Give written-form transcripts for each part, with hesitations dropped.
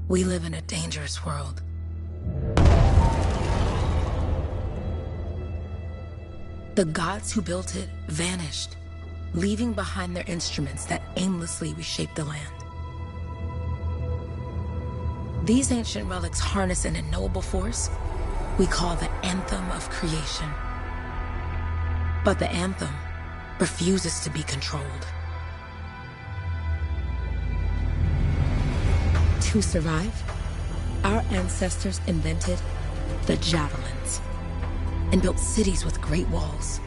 We live in a dangerous world. The gods who built it vanished, leaving behind their instruments that aimlessly reshaped the land. These ancient relics harness an unknowable force we call the Anthem of creation. But the Anthem refuses to be controlled. To survive, our ancestors invented the javelins and built cities with great walls.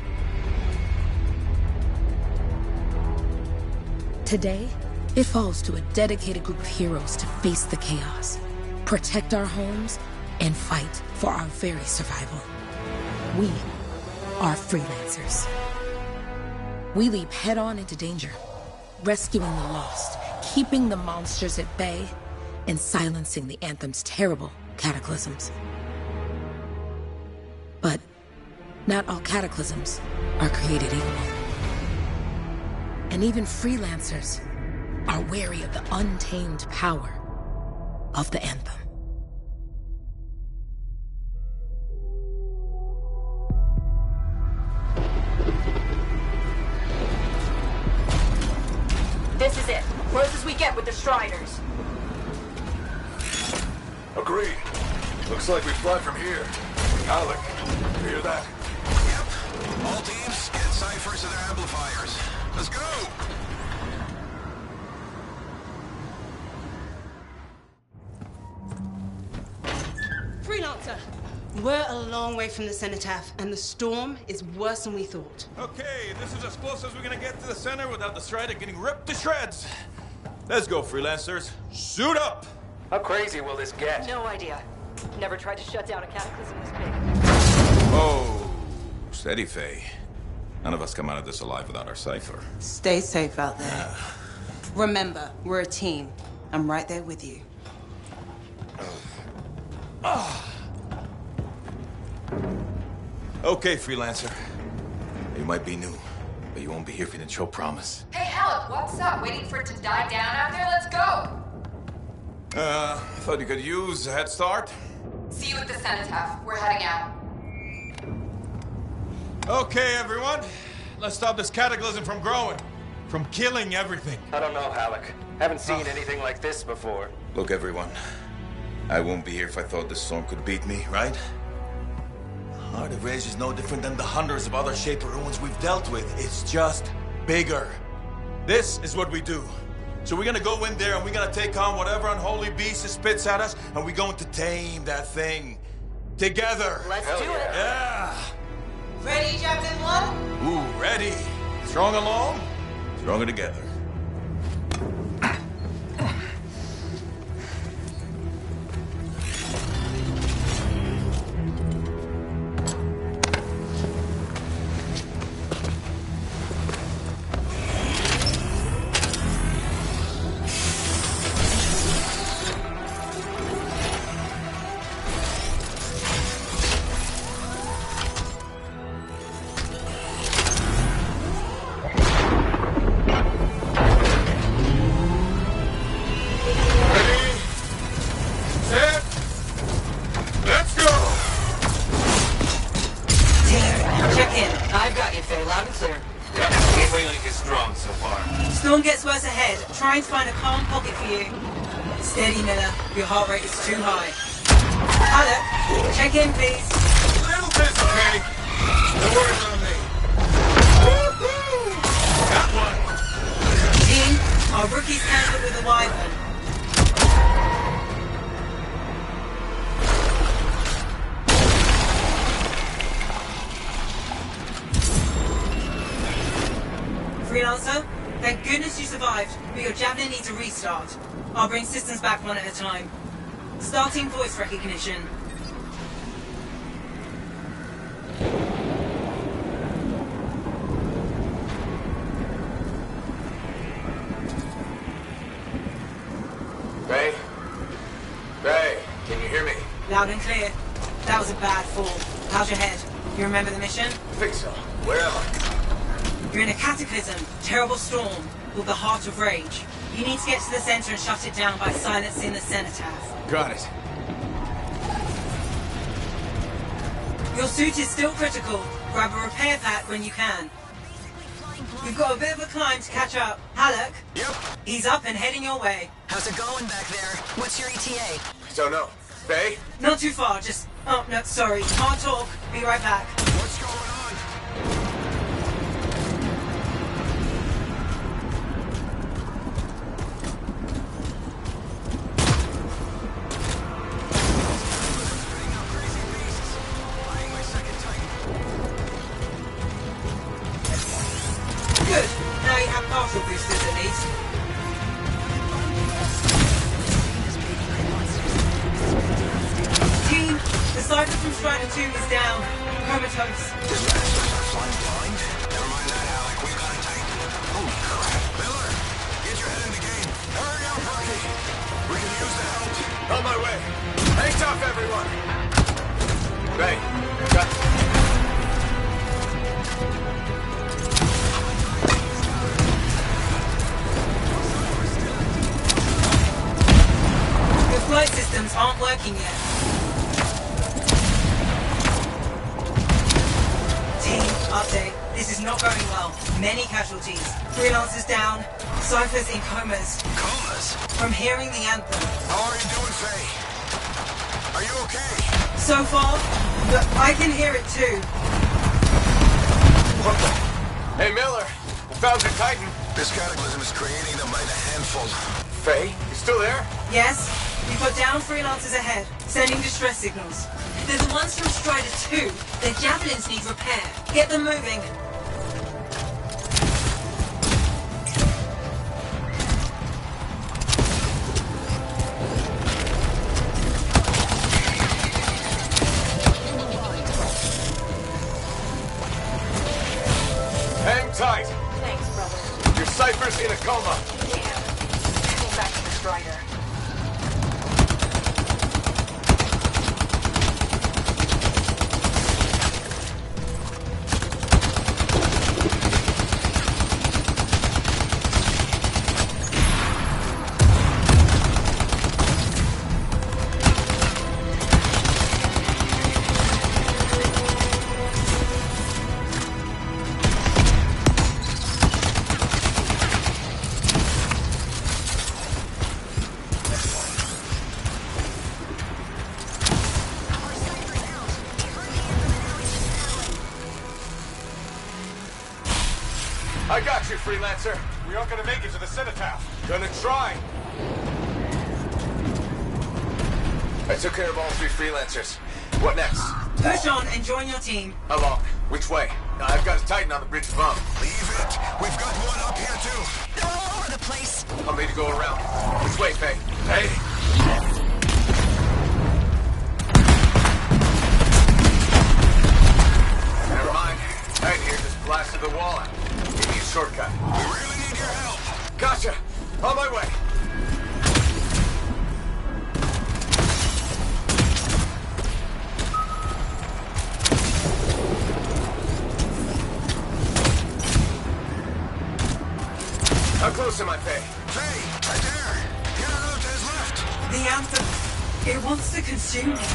Today, it falls to a dedicated group of heroes to face the chaos, protect our homes, and fight for our very survival. We are freelancers. We leap head-on into danger, rescuing the lost, keeping the monsters at bay, and silencing the Anthem's terrible cataclysms. But not all cataclysms are created equal. And even freelancers are wary of the untamed power of the Anthem. This is it. Close as we get with the Striders. Agreed. Looks like we fly from here. Alec, you hear that? Yep. All teams, get ciphers to their amplifiers. Let's go! Freelancer! We're a long way from the cenotaph, and the storm is worse than we thought. Okay, this is as close as we're gonna get to the center without the Strider getting ripped to shreds. Let's go, freelancers. Suit up! How crazy will this get? No idea. Never tried to shut down a cataclysm this big. Oh, steady, Faye. None of us come out of this alive without our cipher. Stay safe out there. Remember, we're a team. I'm right there with you. Okay, freelancer. You might be new, but you won't be here if you didn't show promise. Hey, Alec, what's up? Waiting for it to die down out there? Let's go! I thought you could use a head start. See you at the cenotaph. We're heading out. Okay, everyone. Let's stop this cataclysm from growing, from killing everything. I don't know, Alec. Haven't seen anything like this before. Look, everyone. I won't be here if I thought this storm could beat me, right? Heart of Rage is no different than the hundreds of other Shaper ruins we've dealt with. It's just bigger. This is what we do. So we're gonna go in there and we're gonna take on whatever unholy beast it spits at us, and we're going to tame that thing. Together. Let's do it. Yeah. Ready, Javelin 1? Ooh, ready. Strong alone, stronger together. Storm gets worse ahead. Try and find a calm pocket for you. Steady, Miller. Your heart rate is too high. Alec, check in, please. A little bit, okay? No worries on me. Got one. Team, our rookies handled with a wyvern. Freelancer, thank goodness you survived, but your Javelin needs a restart. I'll bring systems back one at a time. Starting voice recognition. Faye? Faye, can you hear me? Loud and clear. That was a bad fall. How's your head? You remember the mission? I think so. Where am I? You're in a cataclysm, terrible storm, called the Heart of Rage. You need to get to the center and shut it down by silencing the cenotaph. Got it. Your suit is still critical. Grab a repair pack when you can. We've got a bit of a climb to catch up. Halleck? Yep. He's up and heading your way. How's it going back there? What's your ETA? Don't know. Faye? Not too far, just... Oh, no, sorry. Can't talk. Be right back. What's going on? Good. Now you have partial boosters at least. Team, the Cypher from Strider 2 is down. Comatose. Dispatchers are flying blind? Never mind that, Alec. We've got it tight. Holy crap. Miller, get your head in the game. Hurry up, Bucky. We can use the help. On my way. Hang tough, everyone. Faye, got... Your flight systems aren't working yet. Team, update. This is not going well. Many casualties. Freelancers down. Cyphers in comas. Comas? From hearing the anthem. How are you doing, Faye? Are you okay? So far, but I can hear it too. What the... Hey, Miller. We found your Titan. This cataclysm is creating them by the handful. Faye, you still there? Yes, we've got down freelancers ahead, sending distress signals. They're the ones from Strider 2. Their javelins need repair. Get them moving. Hang tight. Thanks, brother. Your Cypher's in a coma. Damn. Heading back to the Strider. I got you, Freelancer. We aren't gonna make it to the cenotaph. Gonna try. I took care of all 3 Freelancers. What next? Push on and join your team. How long? Which way? I've got a Titan on the bridge above. Leave it. We've got one up here, too. They're all over the place. I'll need to go around. Which way, Faye? Hey! Never mind. Titan here just blasted the wall out. Give me a shortcut. We really need your help. Gotcha! On my way! How close am I, Faye? Faye, right there. Get out to his left. The anthem. It wants to consume me.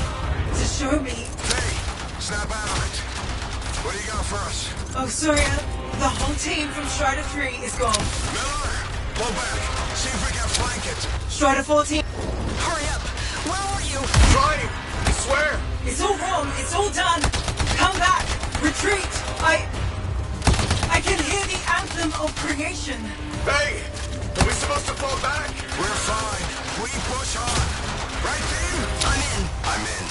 To show me. Faye, snap out of it. What do you got for us? Oh, sorry. The whole team from Strider 3 is gone. Miller, pull back. See if we can flank it. Strider 14. Hurry up. Where are you? Trying! I swear! It's all wrong. It's all done. Come back. Retreat. I can hear the anthem of creation. Faye! Are we supposed to fall back? We're fine. We push on. Right, team? I'm in. I'm in.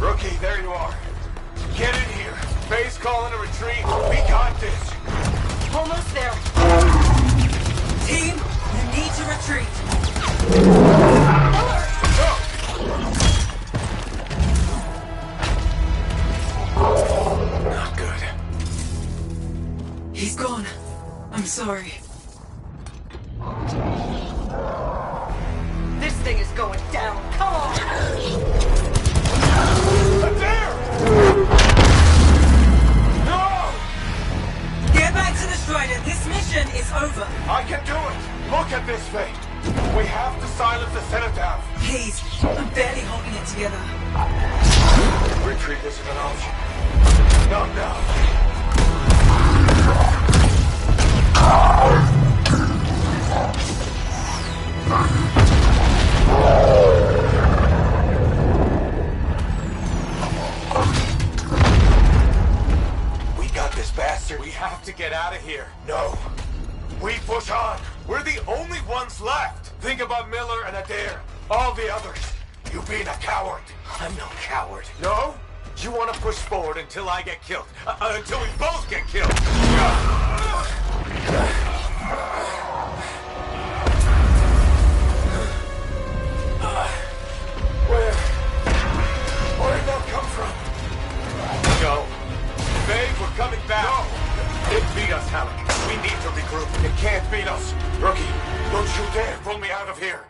Rookie, there you are. Get in here. Faye's calling a retreat. We got this. Almost there. Team, you need to retreat. Not good. He's gone. I'm sorry. This thing is going down. Come on. There! mission is over. I can do it! Look at this thing! We have to silence the Cenotaph! Please, I'm barely holding it together. Retreat isn't an option. Not now. We got this bastard. We have to get out of here. No. We push on. We're the only ones left. Think about Miller and Adair. All the others. You being a coward. I'm no coward. No? You want to push forward until I get killed. Until we both get killed. Where'd that come from? No. Babe, we're coming back. No. It beat us, Halleck. We need to regroup. It can't beat us. Rookie, don't you dare pull me out of here.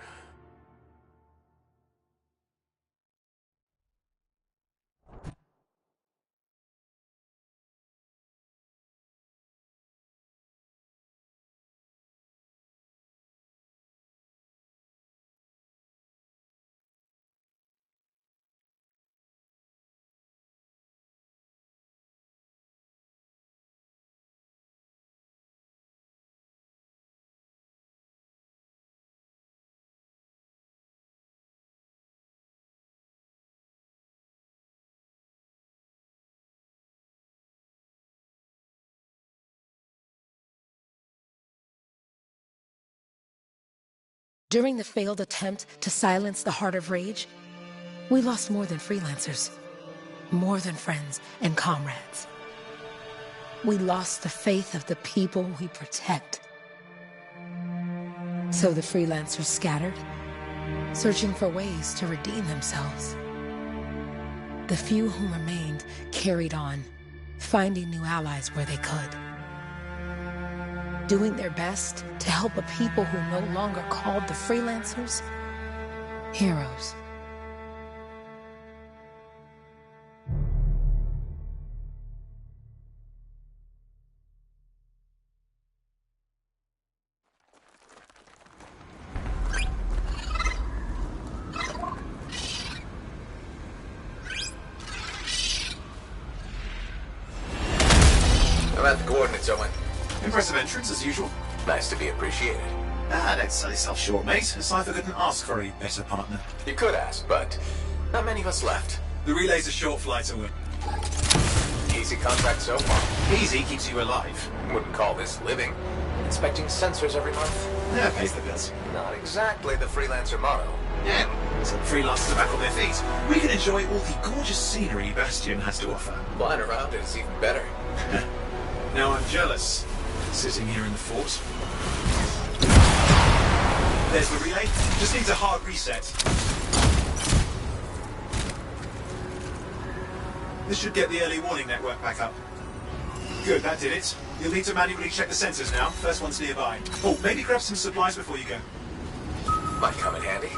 During the failed attempt to silence the Heart of Rage, we lost more than freelancers, more than friends and comrades. We lost the faith of the people we protect. So the freelancers scattered, searching for ways to redeem themselves. The few who remained carried on, finding new allies where they could. Doing their best to help a people who no longer called the freelancers heroes. How about the coordinates, Owen? Impressive entrance, as usual. Nice to be appreciated. Don't sell yourself short, mate. Cypher couldn't ask for a better partner. You could ask, but not many of us left. The relay's a short flight away. Easy contract so far. Easy keeps you alive. Wouldn't call this living. Inspecting sensors every month. Yeah, pays the bills. Not exactly the freelancer motto. Yeah, so the freelancers are back on their feet. We can enjoy all the gorgeous scenery Bastion has to offer. Flying around it is even better. Now I'm jealous, sitting here in the fort. There's the relay. Just needs a hard reset. This should get the early warning network back up. Good, that did it. You'll need to manually check the sensors now. First one's nearby. Oh, maybe grab some supplies before you go. Might come in handy.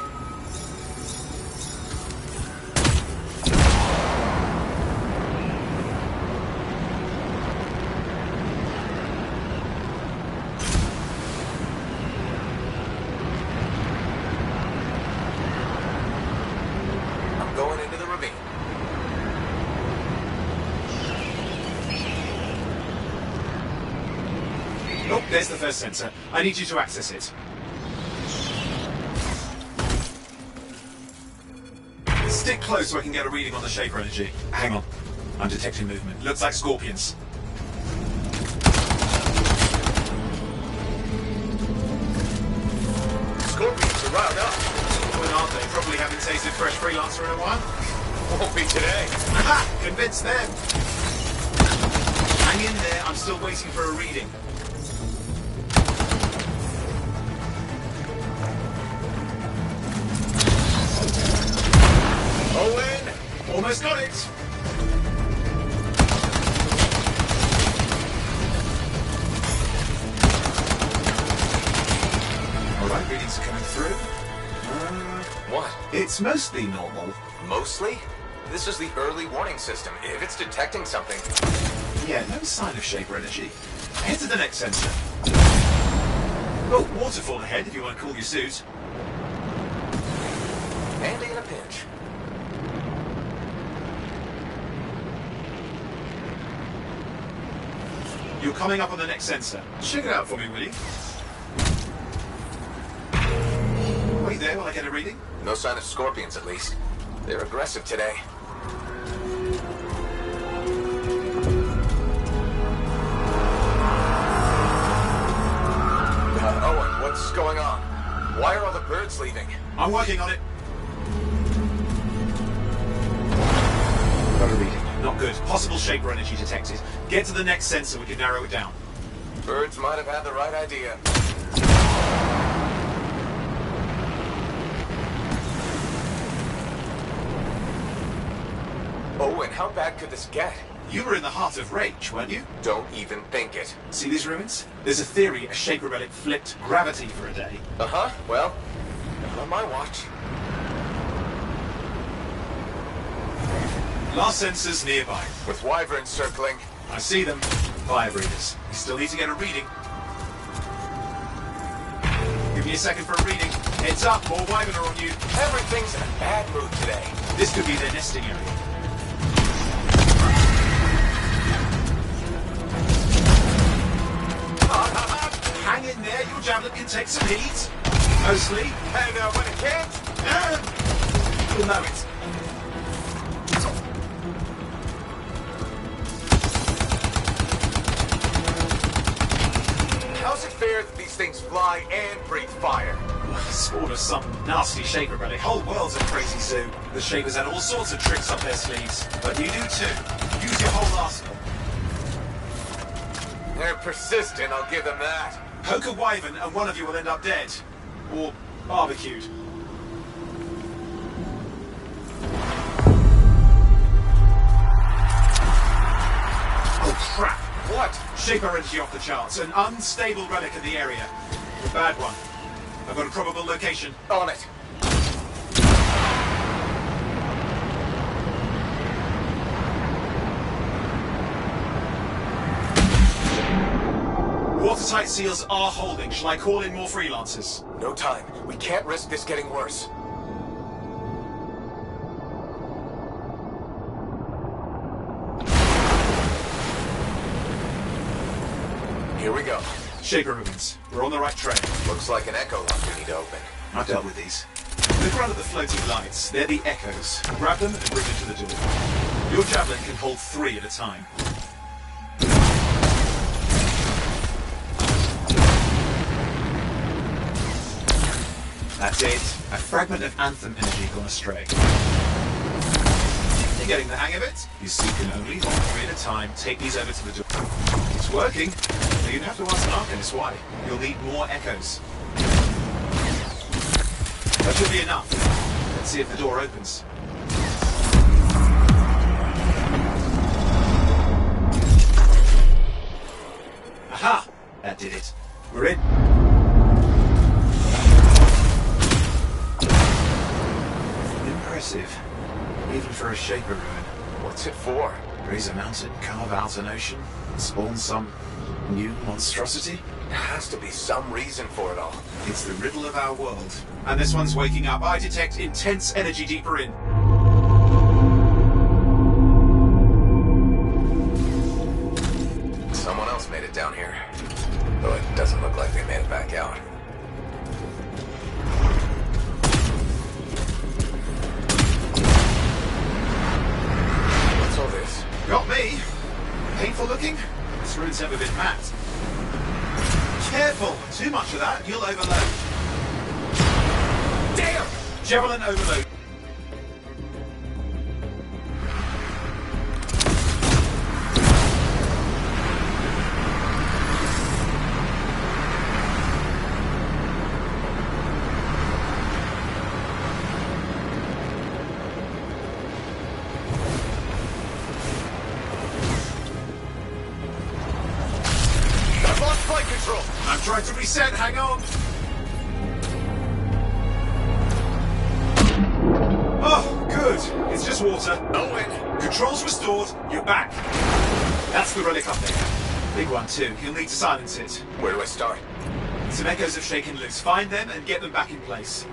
I'm going into the ravine. Oh, there's the first sensor. I need you to access it. Stick close so I can get a reading on the Shaper energy. Hang on. I'm detecting movement. Looks like scorpions. Scorpions are riled up. When aren't they? Probably haven't tasted fresh freelancer in a while. Won't be today. Aha! Convince them! Hang in there. I'm still waiting for a reading. Owen! Almost got it! Alright, readings are coming through. What? It's mostly normal. Mostly? This is the early warning system. If it's detecting something... Yeah, no sign of Shaper energy. Head to the next sensor. waterfall ahead if you want to cool your suit. Handy in a pinch. You're coming up on the next sensor. Check it out for me, will you? Wait there while I get a reading. No sign of scorpions, at least. They're aggressive today. Owen, what's going on? Why are all the birds leaving? I'm working on it. Got a reading. Not good. Possible Shaper energy detected. Get to the next sensor, we can narrow it down. Birds might have had the right idea. Owen, how bad could this get? You were in the heart of Rage, weren't you? Don't even think it. See these ruins? There's a theory a Shaper relic flipped gravity for a day. Uh-huh, well, not on my watch. Last sensors nearby. With wyverns circling. I see them. Fire breathers. You still need to get a reading. Give me a second for a reading. Heads up, more wyvern are on you. Everything's in a bad mood today. This could be their nesting area. Hang in there, your javelin can take some heat. Mostly. And when it can't, you'll know it. how's it fair that these things fly and breathe fire? Spawn of some nasty Shaper relic. Whole world's a crazy zoo. The Shapers had all sorts of tricks up their sleeves. But you do too. Use your whole arsenal. They're persistent, I'll give them that. Poke a wyvern and one of you will end up dead. Or barbecued. Oh crap! What? Shaper energy off the charts. An unstable relic in the area. A bad one. I've got a probable location. On it. Watertight seals are holding. Shall I call in more freelancers? No time. We can't risk this getting worse. Here we go. Shaper ruins. We're on the right trail. Looks like an echo lock we need to open. I've dealt with these. Look around at the floating lights. They're the echoes. Grab them and bring them to the door. Your javelin can hold 3 at a time. That's it. A fragment of Anthem energy gone astray. You're getting the hang of it? You see can only hold 3 at a time. Take these over to the door. It's working. So you'd have to ask an Arcanist why. You'll need more echoes. That should be enough. Let's see if the door opens. Aha! That did it. We're in. Impressive. Even for a Shaper ruin. What's it for? Raise a mountain, carve out an ocean, spawn some new monstrosity? There has to be some reason for it all. It's the riddle of our world. And this one's waking up. I detect intense energy deeper in. Someone else made it down here. Though it doesn't look like they made it back out. What's all this? Got me. Painful looking? This ruin's never been mapped. Careful! Too much of that, you'll overload. Damn! Javelin overload. I've lost flight control! I'm trying to reset, hang on. Oh, good. It's just water. Owen! Controls restored, you're back. That's the relic up there. Big one too, you'll need to silence it. Where do I start? Some echoes have shaken loose. Find them and get them back in place.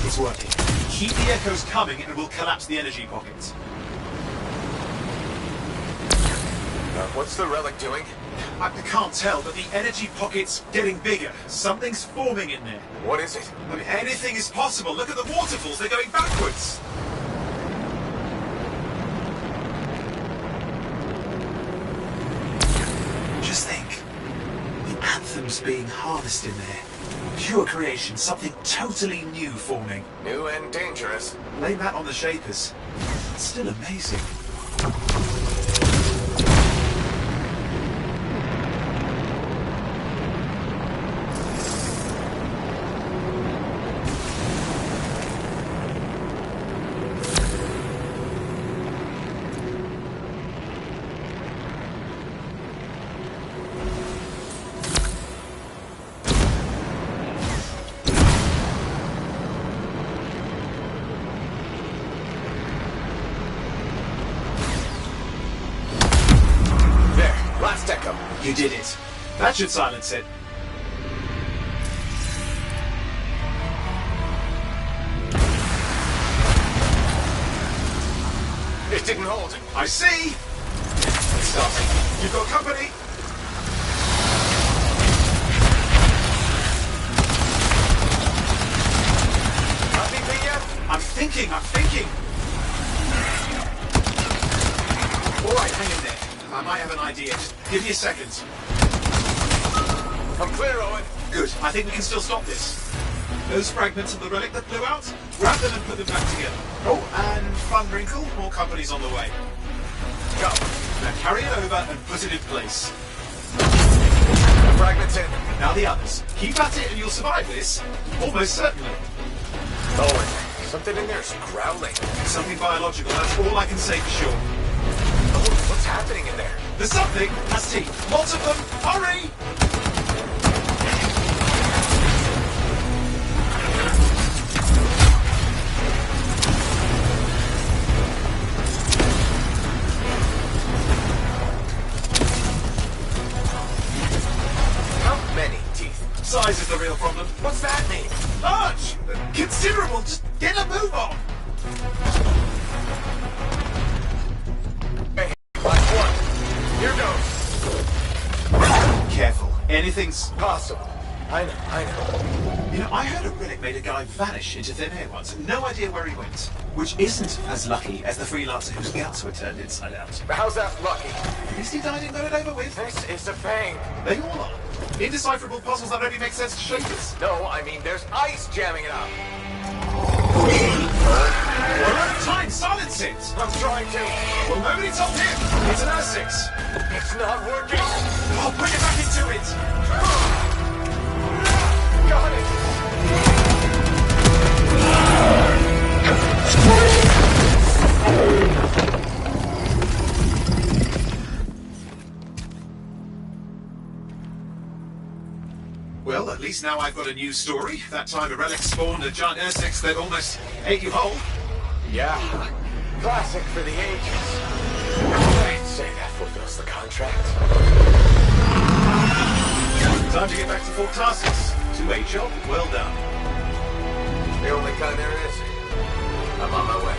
It's working. Keep the echoes coming and we'll collapse the energy pockets. What's the relic doing? I can't tell, but the energy pocket's getting bigger. Something's forming in there. What is it? I mean, anything is possible. Look at the waterfalls. They're going backwards. Just think. The Anthem's being harnessed in there. Pure creation. Something totally new forming. New and dangerous. Blame that on the Shapers. It's still amazing. You did it. That should silence it. It didn't hold. I see. It's starting. You've got company. Anything yet? I'm thinking. All right, hang in there. I might have an idea. Just give me a second. I'm clear, Owen. Good. I think we can still stop this. Those fragments of the relic that blew out, grab them and put them back together. Oh, and fun wrinkle, more company's on the way. Go. Now carry it over and put it in place. The fragment's in. Now the others. Keep at it and you'll survive this. Almost certainly. Owen, something in there's growling. Something biological, that's all I can say for sure. What's happening in there? There's something. Has teeth. Lots of them. Hurry! How many teeth? Size is the real problem. What's that mean? Large! Considerable. Just get a move on. Here goes. Careful. Anything's Possible. I know. You know, I heard a relic made a guy vanish into thin air once. No idea where he went. Which isn't as lucky as the freelancer whose guts were turned inside out. How's that lucky? At least he died and got it over with. This is a pain. They all are. Indecipherable puzzles that only make sense to Shapers. No, I mean there's ice jamming it up. We're out of time. Silence it. I'm trying to. Well, nobody told him. It's an R6. It's not working. I'll put it back into it. Got it. Well, at least now I've got a new story. That time a relic spawned a giant Ursex that almost ate you whole. Yeah. Classic for the ages. I'd say that fulfills the contract. Time to get back to Fort Tarsus. 2A job, well done. The only kind there is. I'm on my way.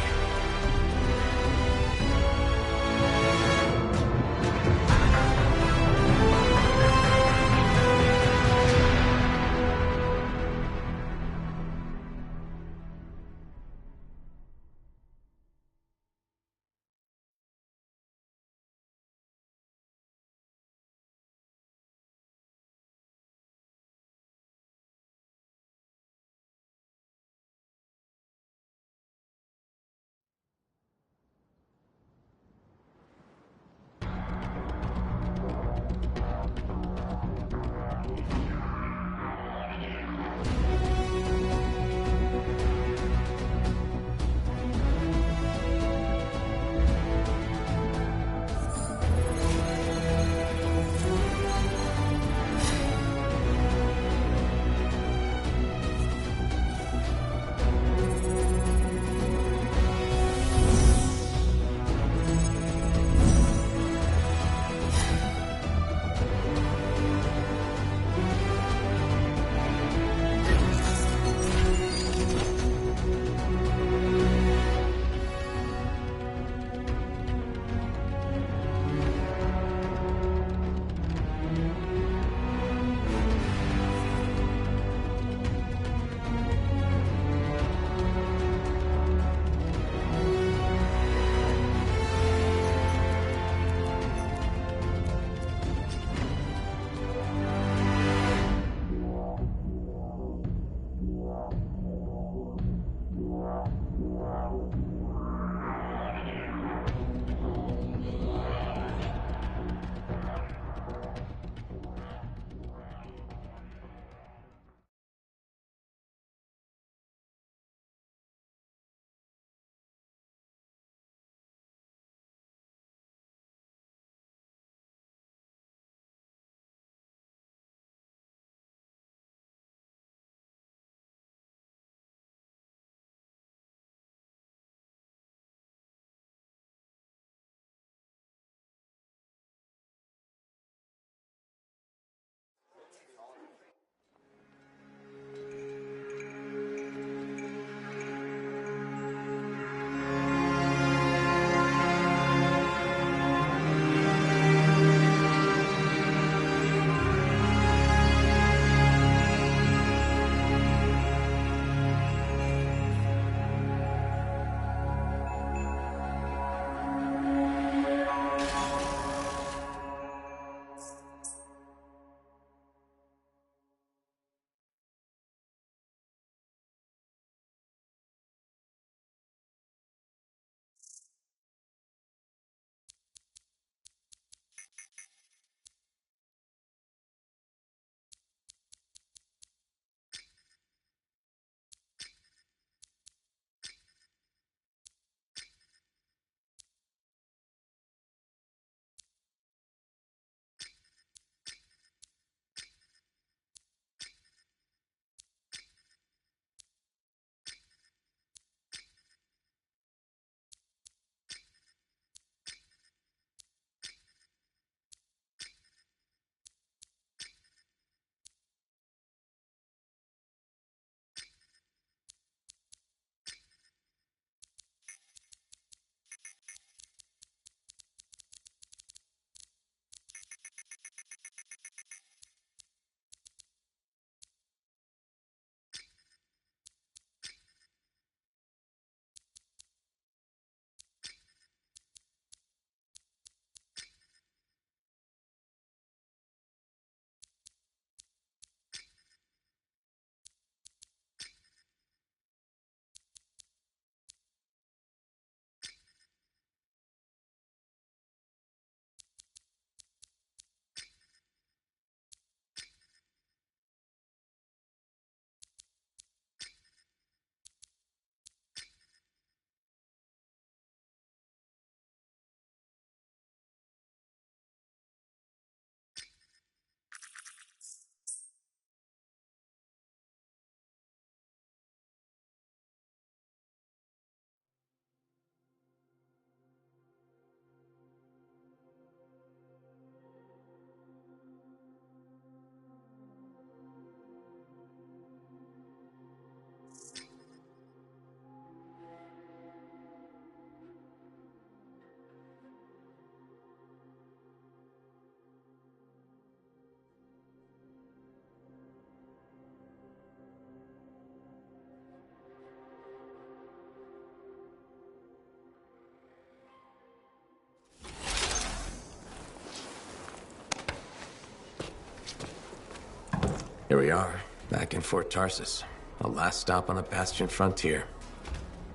Here we are, back in Fort Tarsus. The last stop on the Bastion frontier.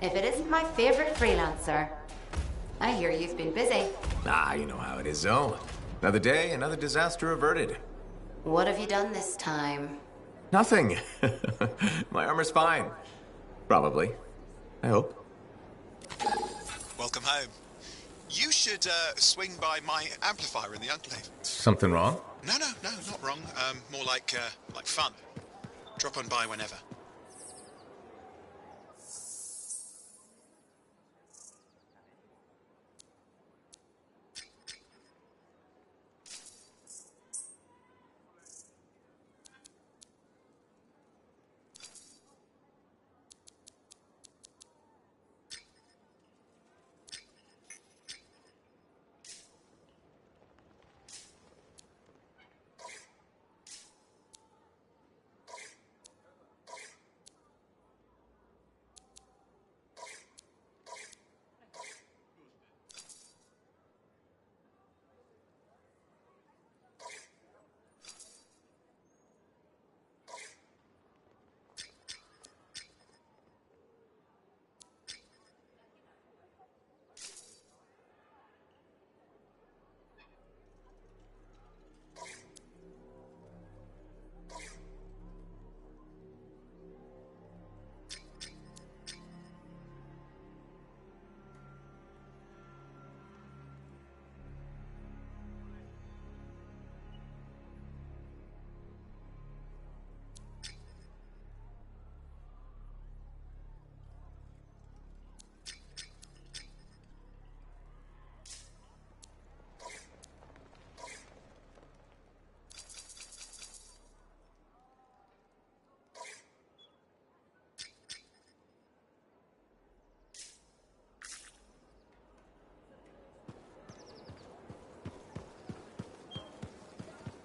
If it isn't my favorite freelancer. I hear you've been busy. Ah, you know how it is, Zoe. Another day, another disaster averted. What have you done this time? Nothing. My armor's fine. Probably. I hope. Welcome home. You should swing by my amplifier in the Enclave. Something wrong? No, not wrong. More like fun. Drop on by whenever.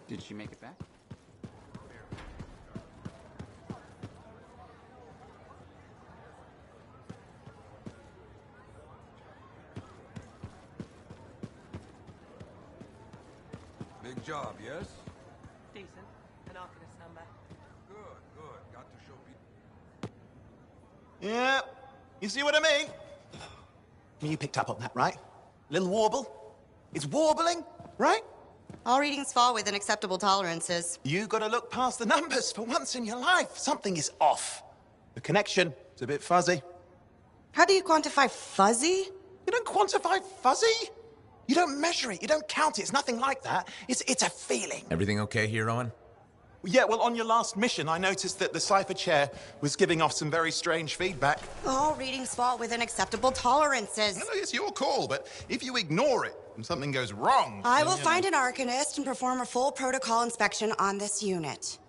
Did she make it back? Big job, yes? Decent. An Arcanist number. Good. Got to show people. Yeah, you see what I mean? You picked up on that, right? Little warble. It's warbling, right? All readings fall within acceptable tolerances. You gotta look past the numbers for once in your life. Something is off. The connection is a bit fuzzy. How do you quantify fuzzy? You don't quantify fuzzy. You don't measure it. You don't count it. It's nothing like that. It's a feeling. Everything okay here, Owen? Yeah, well, on your last mission, I noticed that the cipher chair was giving off some very strange feedback. All readings fall within acceptable tolerances. No, it's your call, but if you ignore it and something goes wrong... I will find an Arcanist and perform a full protocol inspection on this unit.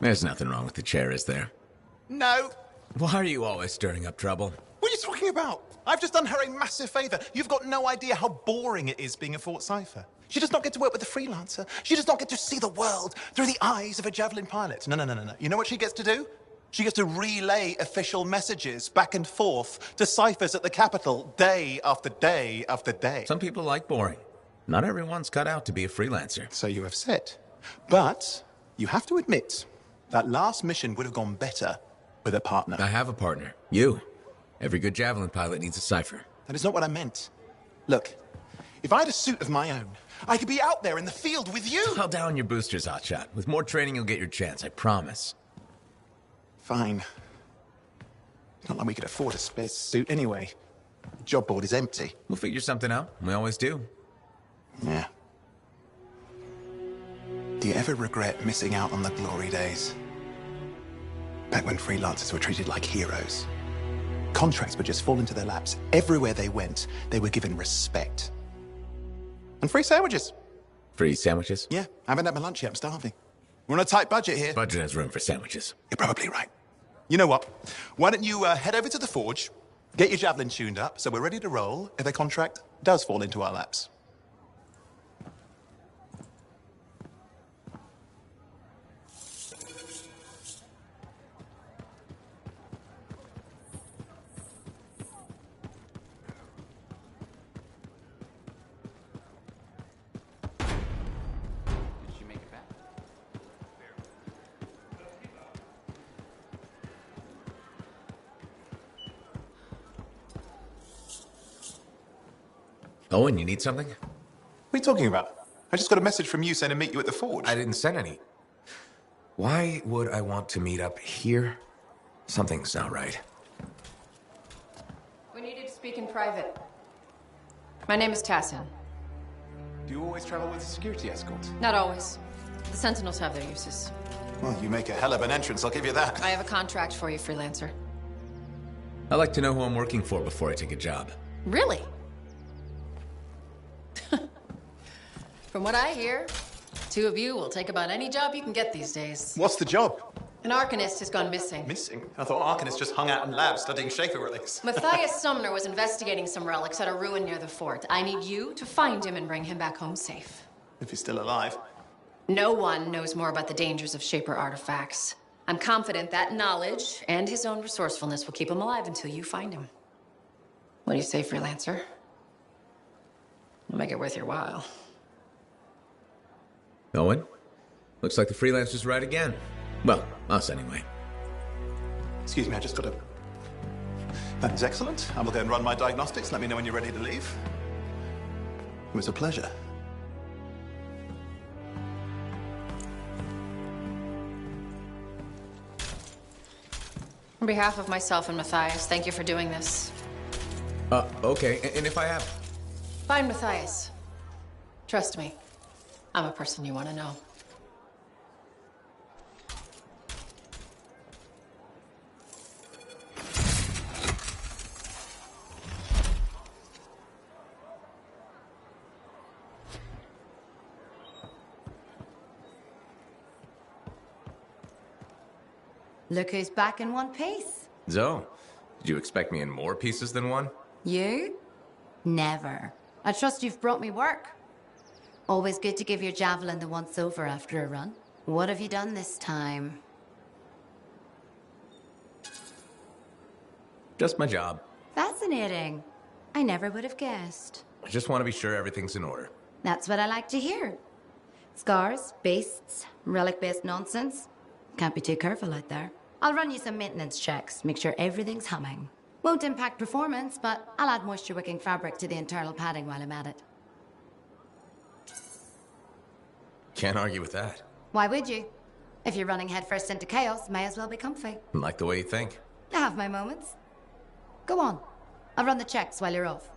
There's nothing wrong with the chair, is there? No. Why are you always stirring up trouble? What are you talking about? I've just done her a massive favor. You've got no idea how boring it is being a Fort Cipher. She does not get to work with a freelancer. She does not get to see the world through the eyes of a Javelin pilot. No. You know what she gets to do? She gets to relay official messages back and forth to ciphers at the Capitol day after day after day. Some people like boring. Not everyone's cut out to be a freelancer. So you have said. But you have to admit, that last mission would have gone better with a partner. I have a partner. You. Every good Javelin pilot needs a cipher. That is not what I meant. Look, if I had a suit of my own, I could be out there in the field with you. Dial down your boosters, Hotshot. With more training, you'll get your chance, I promise. Fine. It's not like we could afford a spare suit anyway. The job board is empty. We'll figure something out. We always do. Yeah. Do you ever regret missing out on the glory days? Back when freelancers were treated like heroes. Contracts would just fall into their laps. Everywhere they went, they were given respect. And free sandwiches. Free sandwiches? Yeah, I haven't had my lunch yet. I'm starving. We're on a tight budget here. Budget has room for sandwiches. You're probably right. You know what? Why don't you head over to the forge, get your Javelin tuned up, so we're ready to roll if a contract does fall into our laps. Owen, you need something? What are you talking about? I just got a message from you saying to meet you at the forge. I didn't send any. Why would I want to meet up here? Something's not right. We needed to speak in private. My name is Tassin. Do you always travel with a security escort? Not always. The Sentinels have their uses. Well, you make a hell of an entrance, I'll give you that. I have a contract for you, freelancer. I like to know who I'm working for before I take a job. Really? From what I hear, two of you will take about any job you can get these days. What's the job? An Arcanist has gone missing. Missing? I thought Arcanists just hung out in labs studying Shaper relics. Matthias Sumner was investigating some relics at a ruin near the fort. I need you to find him and bring him back home safe. If he's still alive. No one knows more about the dangers of Shaper artifacts. I'm confident that knowledge and his own resourcefulness will keep him alive until you find him. What do you say, freelancer? It'll make it worth your while. Owen? Looks like the freelancer's right again. Well, us anyway. Excuse me, I just got a... That is excellent. I will go and run my diagnostics. Let me know when you're ready to leave. It was a pleasure. On behalf of myself and Matthias, thank you for doing this. Okay. And if I have... Find Matthias. Trust me. I'm a person you want to know. Look who's back in one piece. Zoe, did you expect me in more pieces than one? You? Never. I trust you've brought me work. Always good to give your javelin the once over after a run. What have you done this time? Just my job. Fascinating. I never would have guessed. I just want to be sure everything's in order. That's what I like to hear. Scars, beasts, relic-based nonsense. Can't be too careful out there. I'll run you some maintenance checks, make sure everything's humming. Won't impact performance, but I'll add moisture-wicking fabric to the internal padding while I'm at it. Can't argue with that. Why would you? If you're running headfirst into chaos, may as well be comfy. Like the way you think. I have my moments. Go on. I'll run the checks while you're off.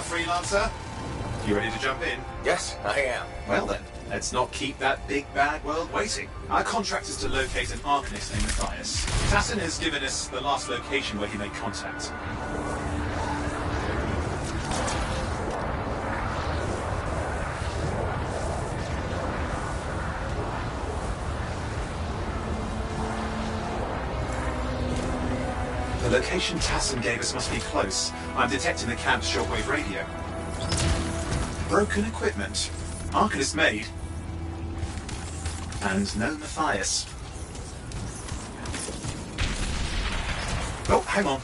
Freelancer? You ready to jump in? Yes, I am. Well then, let's not keep that big bad world waiting. Our contract is to locate an Arcanist named Matthias. Tassin has given us the last location where he made contact. The location Tassin gave us must be close. I'm detecting the camp's shortwave radio. Broken equipment. Arcanist made. And no Matthias. Oh, hang on.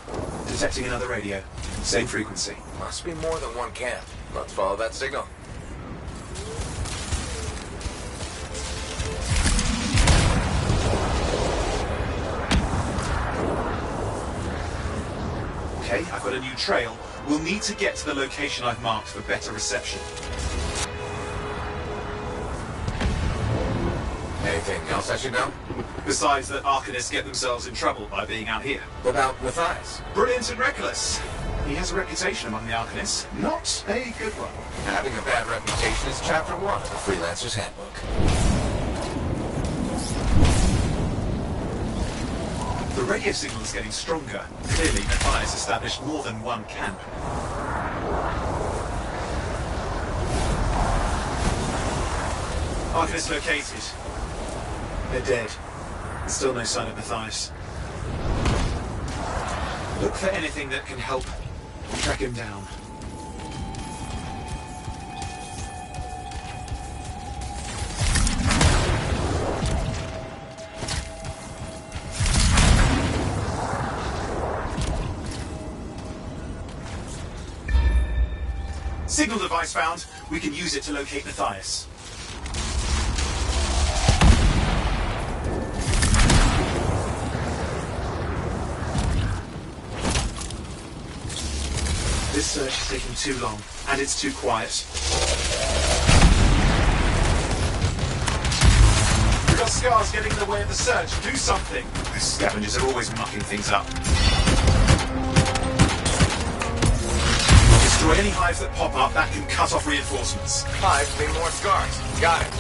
Detecting another radio. Same frequency. Must be more than one camp. Let's follow that signal. Okay, I've got a new trail. We'll need to get to the location I've marked for better reception. Anything else I should know? Besides that Arcanists get themselves in trouble by being out here. What about Matthias? Brilliant and reckless. He has a reputation among the Arcanists. Not a good one. Having a bad reputation is chapter 1 of the Freelancer's Handbook. The radio signal is getting stronger. Clearly, Matthias established more than one camp. Arcanist located. They're dead. Still no sign of Matthias. Look for anything that can help track him down. Signal device found. We can use it to locate Matthias. This search is taking too long, and it's too quiet. We've got scars getting in the way of the search. Do something. These scavengers are always mucking things up. Destroy any hives that pop up. That can cut off reinforcements. Hives mean more scars. Got it.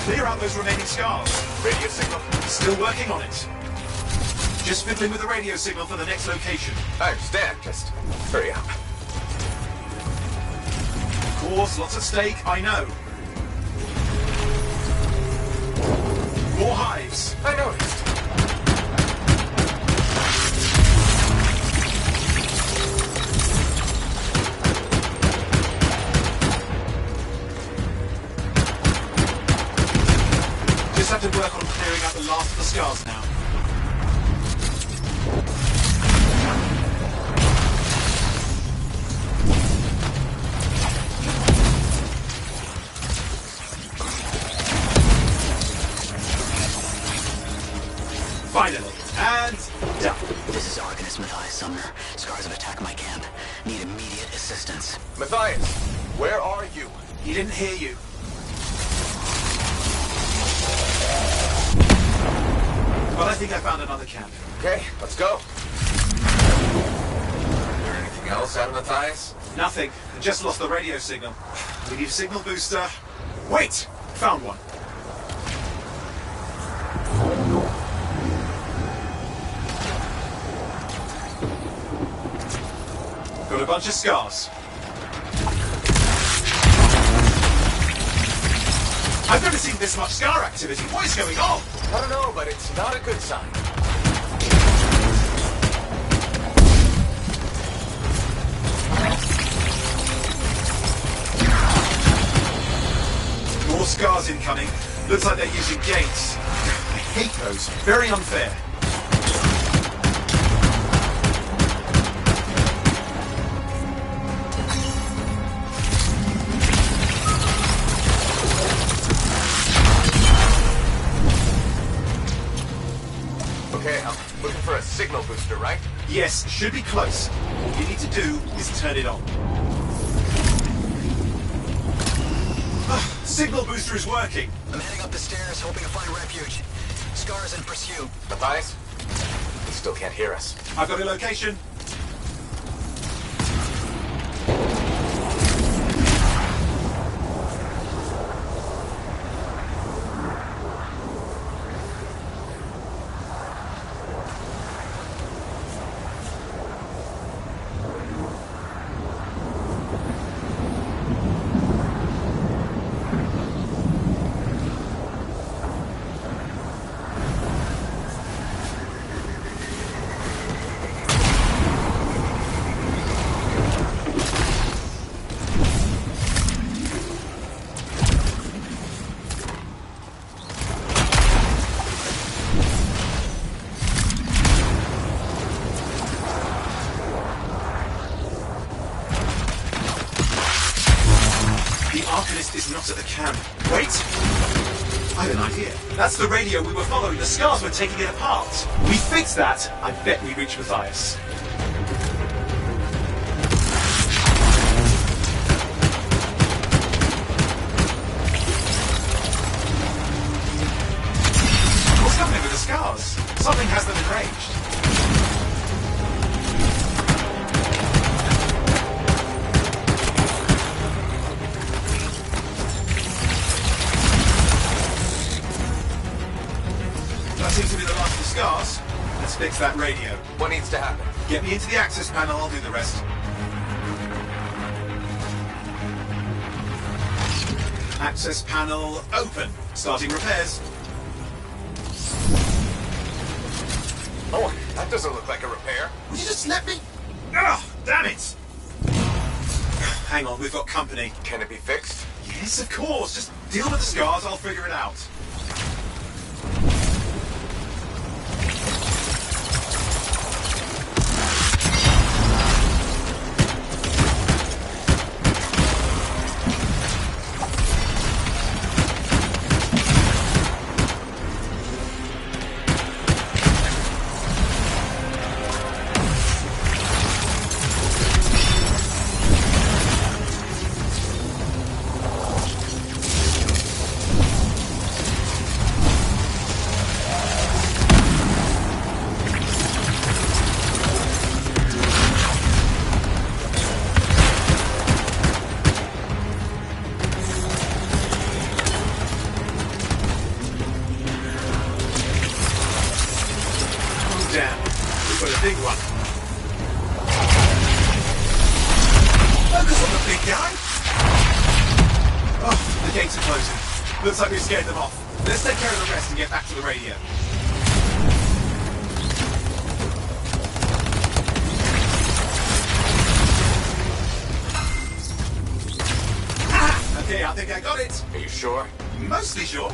Clear out those remaining scars. Radio signal? Still working on it. Just fiddling with the radio signal for the next location. I understand. Just hurry up. Of course, lots at stake, I know. More hives. I noticed. Just have to work on clearing out the last of the scars now. Finally, and done. This is Arcanist Matthias Sumner. Scars have attacked my camp. Need immediate assistance. Matthias, where are you? He didn't hear you. But I think I found another camp. Okay, let's go. Hear anything else out of Matthias? Nothing. I just lost the radio signal. We need a signal booster. Wait! Found one. Got a bunch of scars. I've never seen this much scar activity. What is going on? I don't know, but it's not a good sign. More scars incoming. Looks like they're using gates. I hate those. Very unfair. Okay, I'm looking for a signal booster, right? Yes, should be close. All you need to do is turn it on. Signal booster is working. I'm heading up the stairs, hoping to find refuge. Scars in pursuit. Matthias? He still can't hear us. I've got a location. not at the camp. Wait! I have an idea. That's the radio we were following. The Scars were taking it apart. We fix that, I bet we reach Matthias. What's happening with the Scars? Something has them enraged. That seems to be the last of the Scars. Let's fix that radio. What needs to happen? Get me into the access panel, I'll do the rest. Access panel open. Starting repairs. Oh, that doesn't look like a repair. Would you just let me? Ugh, damn it! Hang on, we've got company. Can it be fixed? Yes, of course. Just deal with the Scars, I'll figure it out. Big one. Focus on the big guy. Oh, the gates are closing. Looks like we've scared them off. Let's take care of the rest and get back to the radio. Okay, I think I got it. Are you sure? Mostly sure.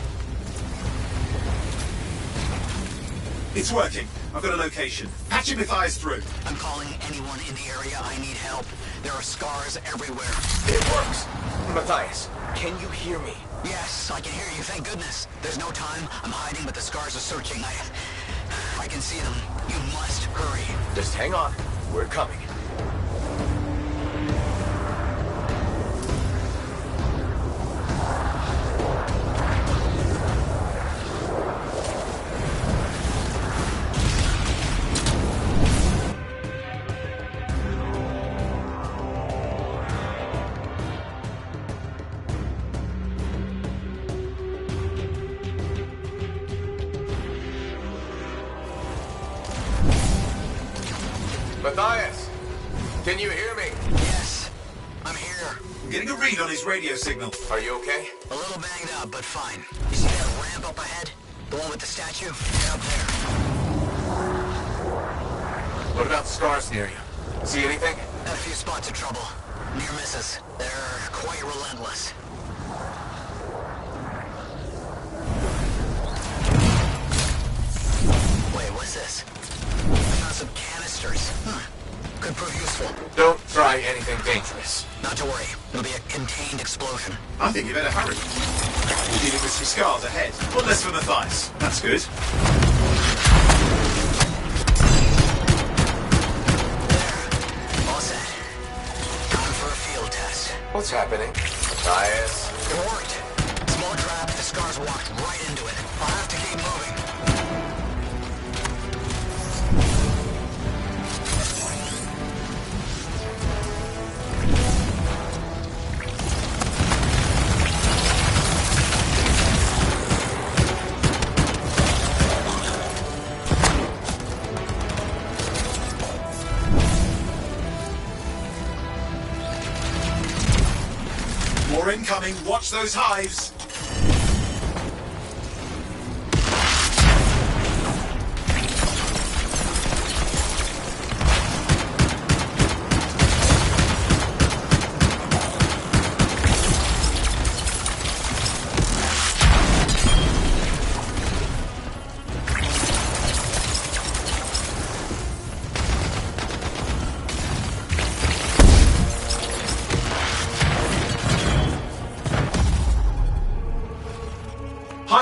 It's working. I've got a location. Patching Matthias through. I'm calling anyone in the area. I need help. There are Scars everywhere. It works. Matthias, can you hear me? Yes, I can hear you. Thank goodness. There's no time. I'm hiding, but the Scars are searching. I can see them. You must hurry. Just hang on. We're coming. Matthias, can you hear me? Yes, I'm here. I'm getting a read on his radio signal. Are you okay? A little banged up, but fine. You see that ramp up ahead? The one with the statue? Get up there. What about Scars near you? See anything? Had a few spots of trouble. Near misses. They're quite relentless. Wait, what's this? I found some canisters. Could prove useful. Don't try anything dangerous. Not to worry. It'll be a contained explosion. I think you better hurry. We're dealing with some Scars ahead. One less for Matthias. That's good. There. All set. Time for a field test. What's happening? Matthias? It worked. Small trap. The Scars walked right into it. I'll have to keep moving. More incoming. Watch those hives.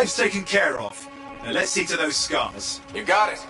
Guy's taken care of. Now let's see to those scars. You got it.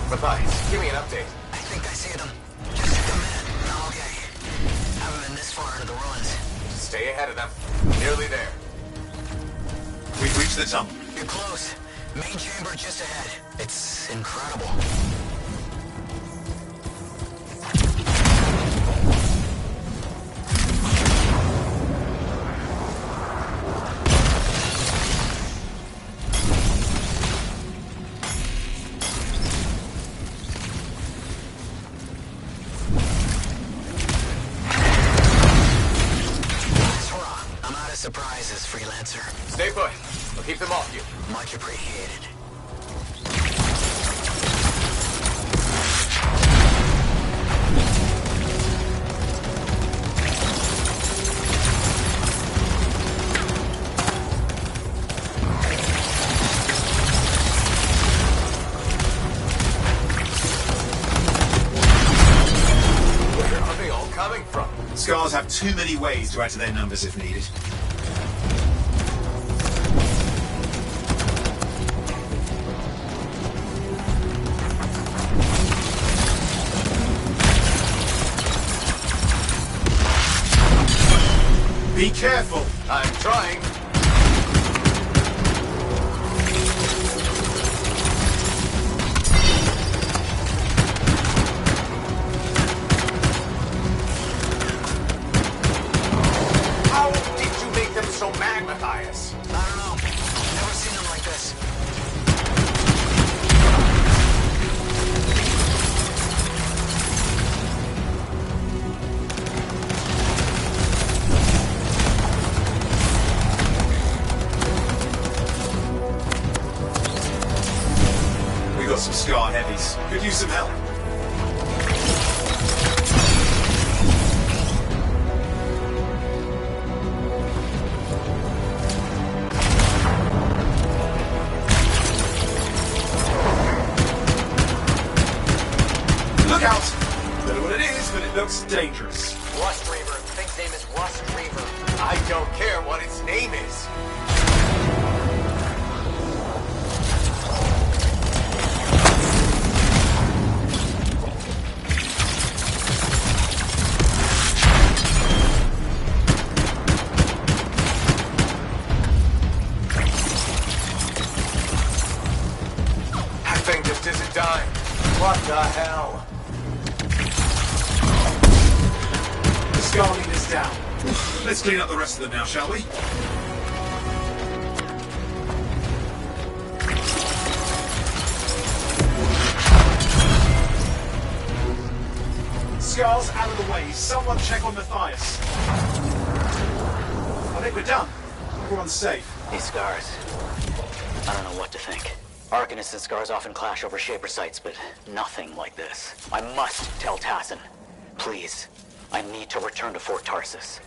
Matthias, give me an update. I think I see them. Just a minute. I'm okay. Haven't been this far into the ruins. Stay ahead of them. Nearly there. We've reached the tunnel. You're close. Main chamber just ahead. It's incredible. Surprises, freelancer. Stay put. I'll keep them off you. Much appreciated. Where are they all coming from? Scars have too many ways to add to their numbers if needed. Be careful! I'm trying. How did you make them so mad, Matthias? I don't know. Never seen them like this. We got some scar heavies. Could use some help. Look out! Don't know what it is, but it looks dangerous. Rust Reaver. Thing's name is Rust Reaver. I don't care what its name is. That thing just isn't dying. What the hell? The scar leader's down. Let's clean up the rest of them now, shall we? Scar's out of the way. Someone check on Matthias. I think we're done. Everyone's safe. These scars. I don't know what to think. Arcanists and scars often clash over Shaper sites, but nothing like this. I must tell Tassin. Please. I need to return to Fort Tarsus.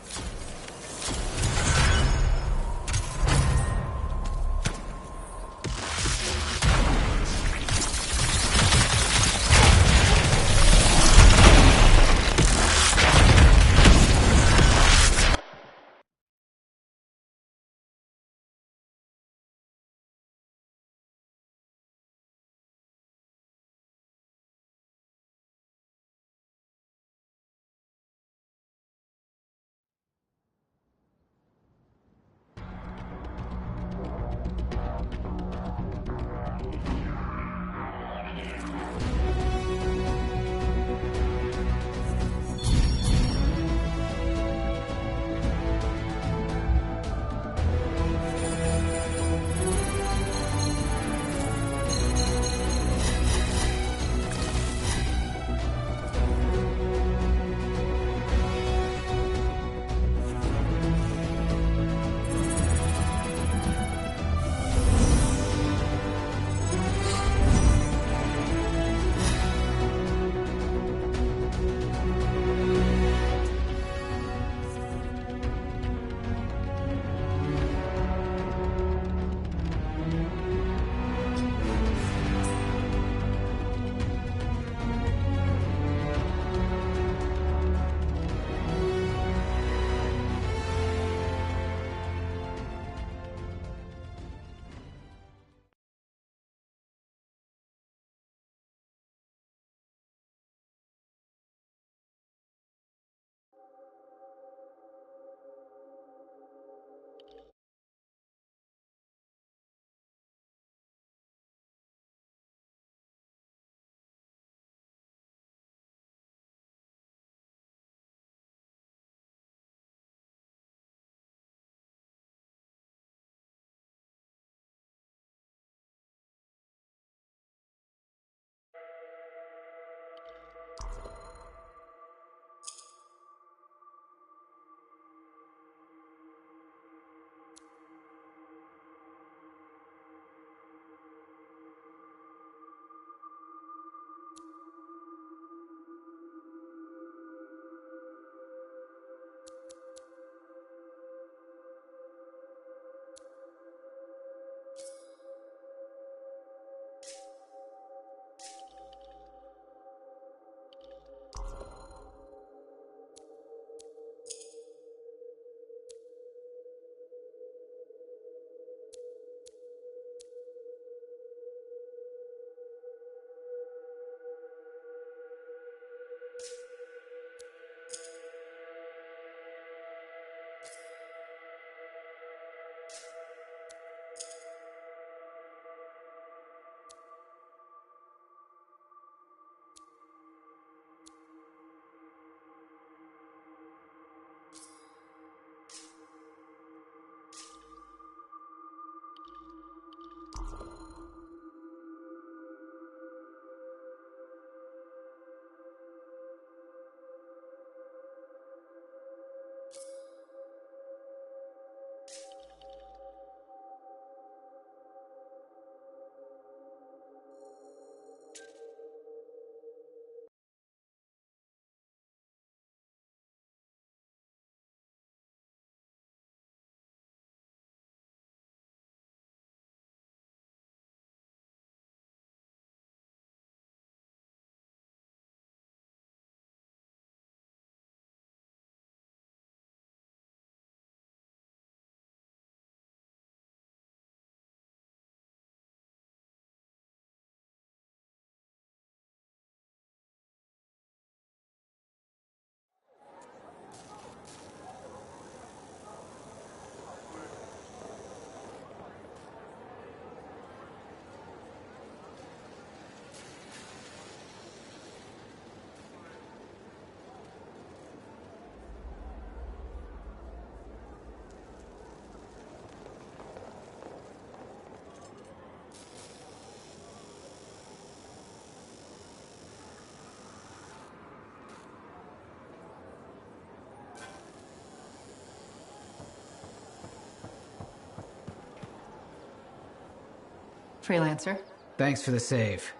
Freelancer. Thanks for the save.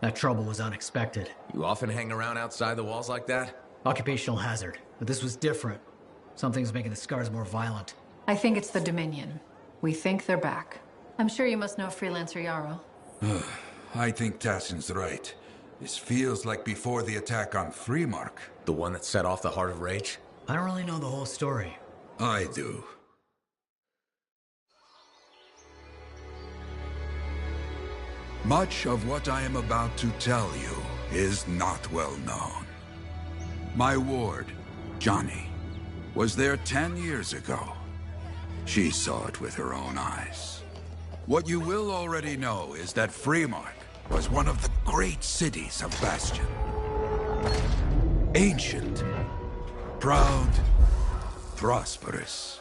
That trouble was unexpected. You often hang around outside the walls like that? Occupational hazard, but this was different. Something's making the scars more violent. I think it's the Dominion. We think they're back. I'm sure you must know Freelancer Yarrow. I think Tassin's right. This feels like before the attack on Freemark. The one that set off the Heart of Rage? I don't really know the whole story. I do. Much of what I am about to tell you is not well known. My ward, Johnny, was there 10 years ago. She saw it with her own eyes. What you will already know is that Freemark was one of the great cities of Bastion. Ancient, proud, prosperous.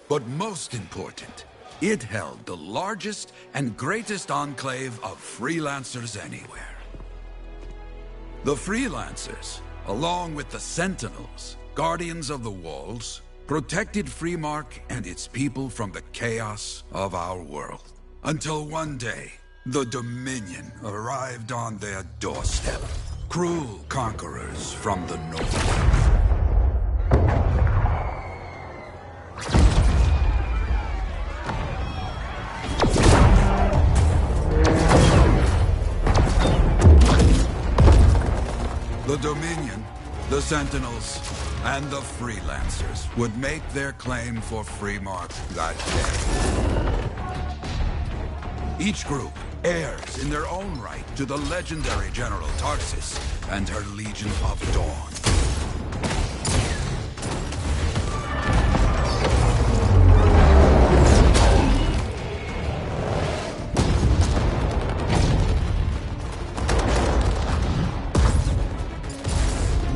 But most important, it held the largest and greatest enclave of freelancers anywhere. The freelancers, along with the Sentinels, guardians of the walls, protected Freemark and its people from the chaos of our world. Until one day, the Dominion arrived on their doorstep. Cruel conquerors from the north. The Dominion, the Sentinels, and the Freelancers would make their claim for Freemark that day. Each group heirs in their own right to the legendary General Tarsis and her Legion of Dawn.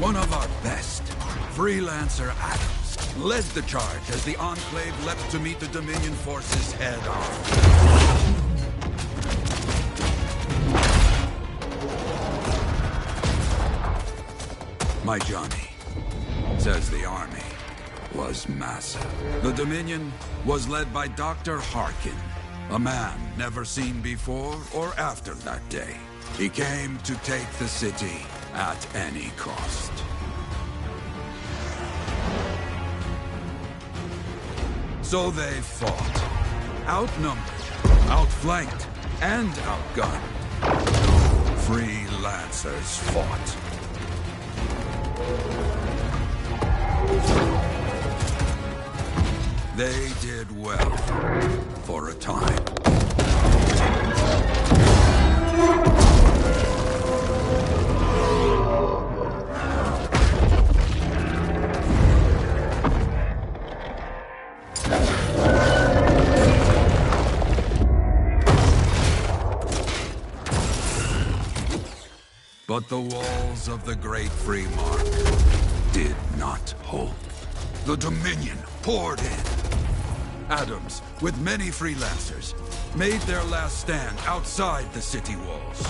One of our best, Freelancer Adams, led the charge as the Enclave leapt to meet the Dominion forces head-on. My Johnny says the army was massive. The Dominion was led by Dr. Harkin, a man never seen before or after that day. He came to take the city at any cost. So they fought, outnumbered, outflanked, and outgunned. Freelancers fought. They did well for a time. But the walls of the Great Freemark did not hold. The Dominion poured in. Adams, with many freelancers, made their last stand outside the city walls.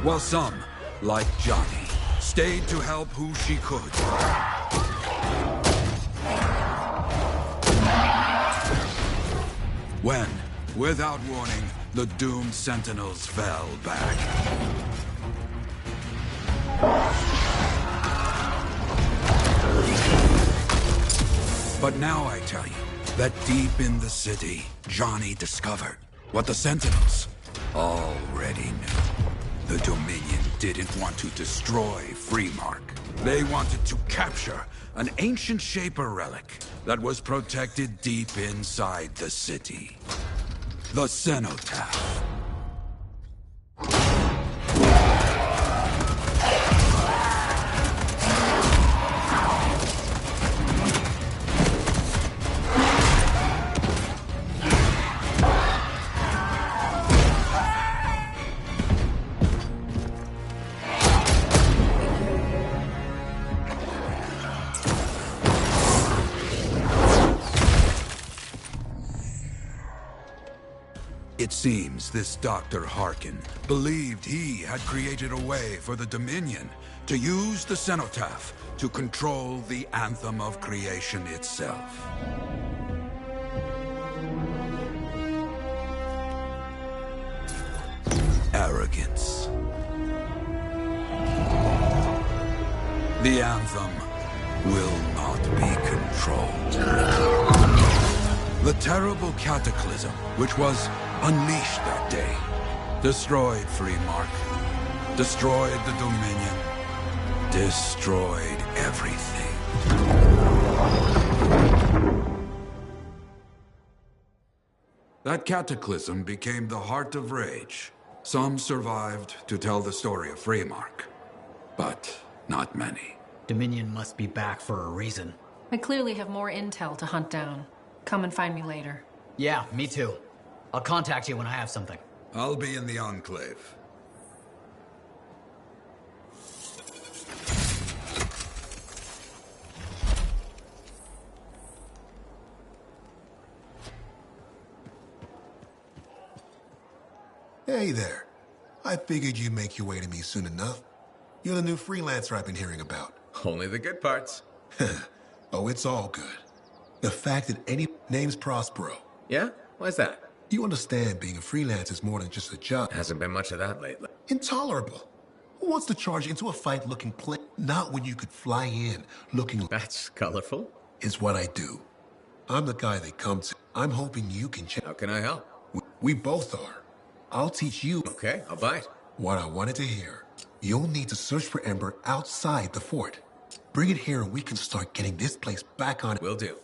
While some, like Johnny, stayed to help who she could. When, without warning, the doomed Sentinels fell back. But now I tell you that deep in the city, Johnny discovered what the Sentinels already knew. The Dominion didn't want to destroy Freemark. They wanted to capture an ancient Shaper relic that was protected deep inside the city. The Cenotaph. Its Seems this Dr. Harkin believed he had created a way for the Dominion to use the cenotaph to control the Anthem of creation itself. Arrogance. The Anthem will not be controlled. The terrible cataclysm which was unleashed that day destroyed Freemark, destroyed the Dominion, destroyed everything. That cataclysm became the heart of Rage. Some survived to tell the story of Freemark, but not many. Dominion must be back for a reason. I clearly have more intel to hunt down. Come and find me later. Yeah, me too. I'll contact you when I have something. I'll be in the Enclave. Hey there. I figured you'd make your way to me soon enough. You're the new freelancer I've been hearing about. Only the good parts. Oh, it's all good. The fact that any name's Prospero. Yeah? Why's that? You understand being a freelancer is more than just a job. Hasn't been much of that lately. Intolerable. Who wants to charge you into a fight looking not when you could fly in looking... That's colorful. Is what I do. I'm the guy they come to. I'm hoping you can change. How can I help? We both are. I'll teach you. Okay, I'll bite. What I wanted to hear. You'll need to search for Ember outside the fort. Bring it here and we can start getting this place back on. Will do.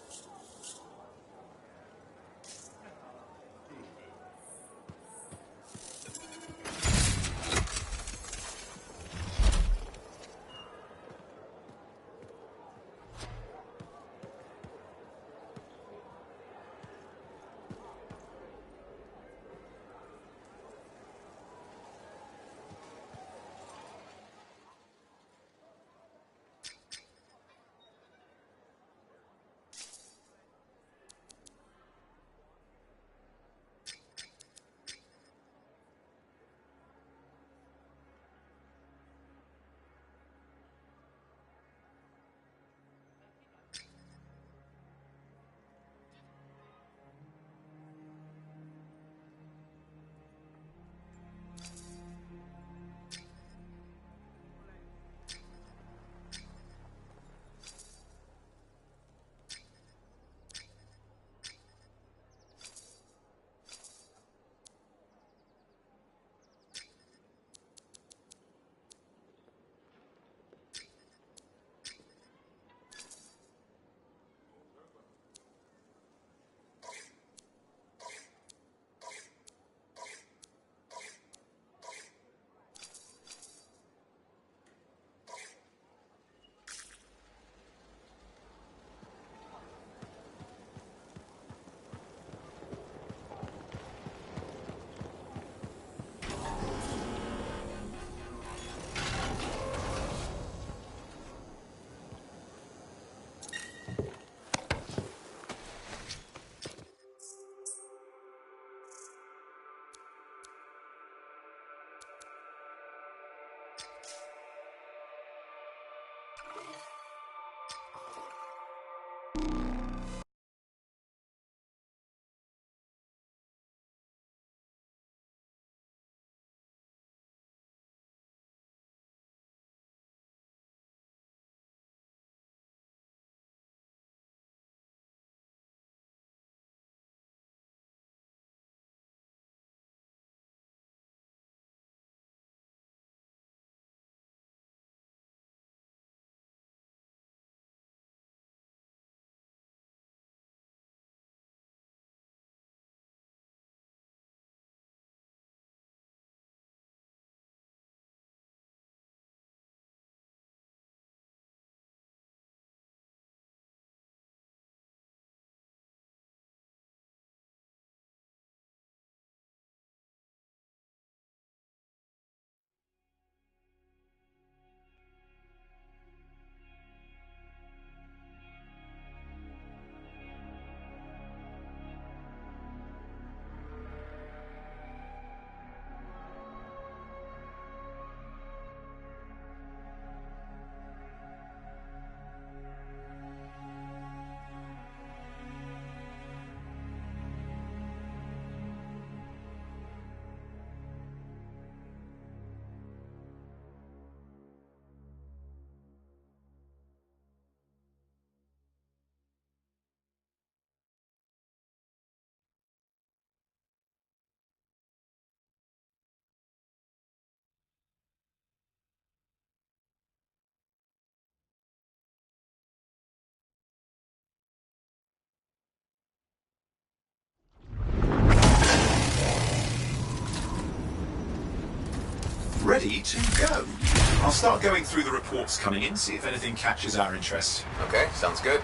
ready to go. I'll start going through the reports coming in, see if anything catches our interest. Okay, sounds good.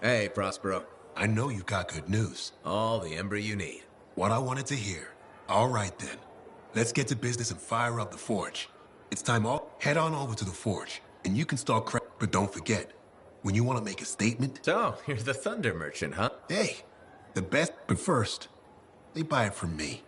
Hey, Prospero. I know you got good news. All the ember you need. What I wanted to hear. All right, then. Let's get to business and fire up the forge. It's time all head on over to the forge, and you can start but don't forget, when you want to make a statement... So, you're the thunder merchant, huh? Hey, the best, but first, they buy it from me.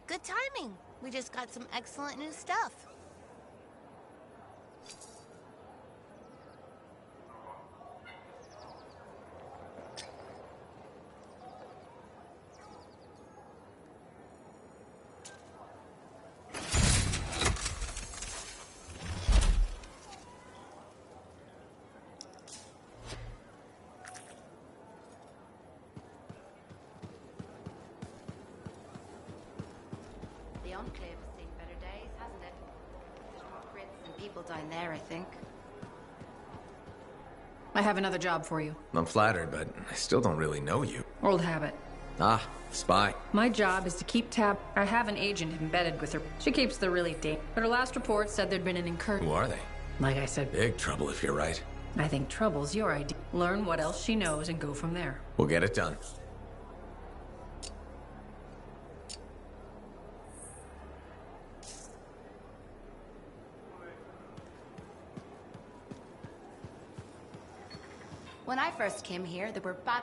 Good timing. We just got some excellent new stuff. The Enclave has seen better days, hasn't it? There's more crits and people down there, I think. I have another job for you. I'm flattered, but I still don't really know you. Old habit. Ah, spy. My job is to keep tab. I have an agent embedded with her. She keeps the really but her last report said there'd been an incursion. Who are they? Like I said, Big trouble if you're right. I think trouble's your idea. Learn what else she knows and go from there. We'll get it done. When I first came here, there were bad...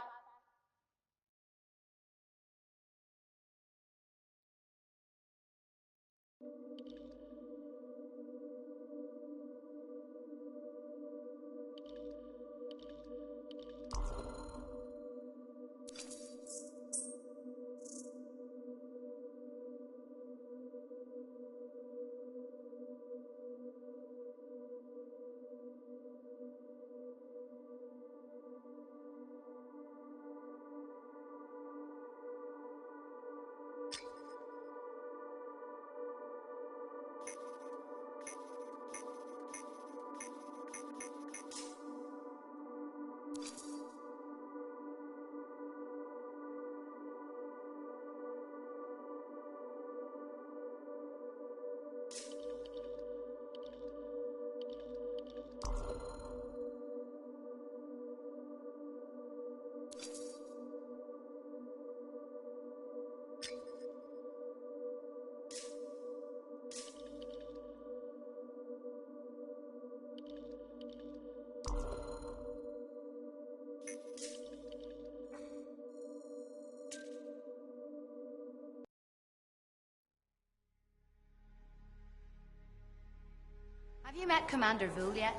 Have you met Commander Vul yet?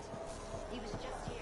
He was just here.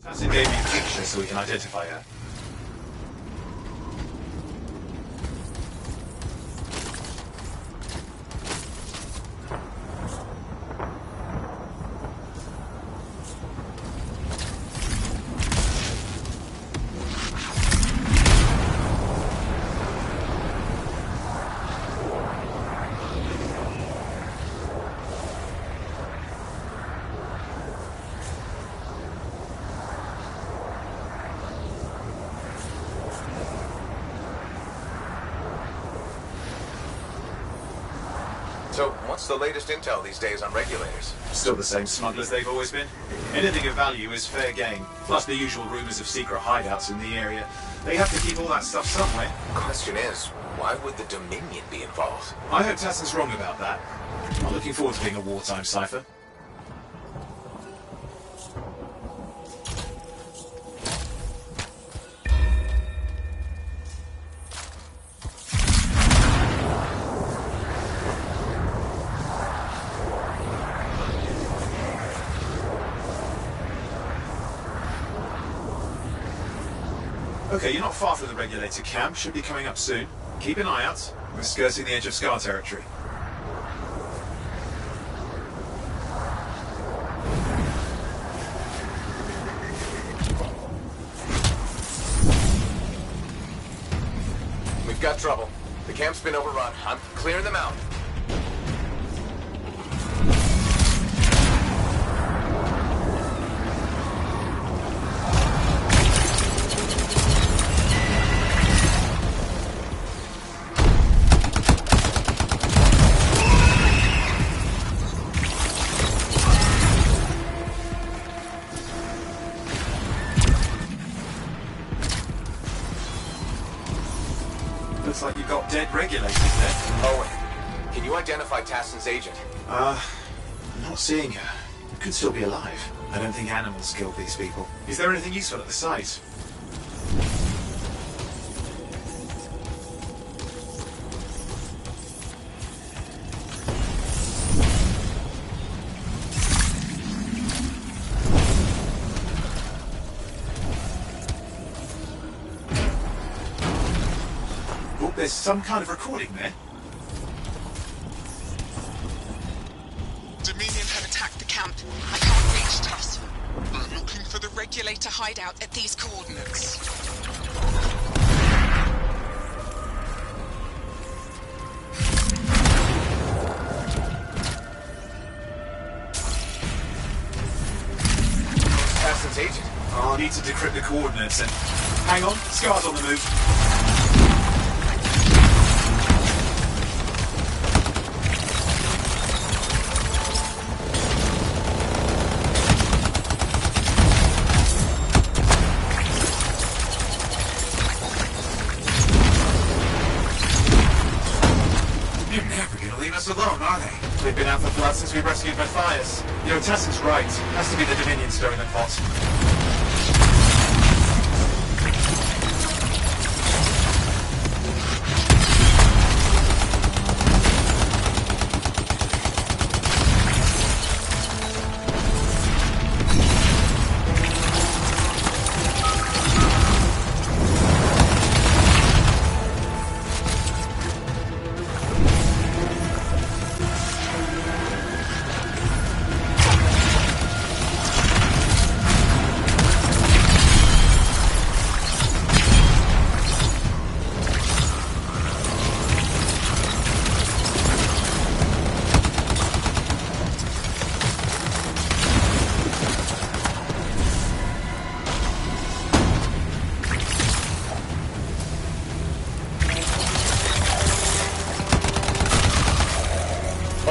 Tassin gave me a picture so we can identify her. So, what's the latest intel these days on regulators? Still the same smugglers they've always been. Anything of value is fair game, plus the usual rumors of secret hideouts in the area. They have to keep all that stuff somewhere. Question is, why would the Dominion be involved? I hope Tassin's wrong about that. I'm looking forward to being a wartime cipher. Okay, you're not far from the regulator camp. Should be coming up soon. Keep an eye out. We're skirting the edge of Scar territory. We've got trouble. The camp's been overrun. I'm clearing them out. Looks like you've got dead regulators there. Owen, can you identify Tassin's agent? I'm not seeing her. Could still be alive. I don't think animals killed these people. Is there anything useful at the site? Oh, there's some kind of recording there. Dominion have attacked the camp. I can't reach Tuss. I'm looking for the regulator hideout at these coordinates. Tassin's agent. Oh, I need to decrypt the coordinates and... Hang on, Scar's on the move. They're never gonna leave us alone, are they? They've been out for blood since we rescued Matthias. You know, Tassin's right. Has to be the Dominion stirring the pot.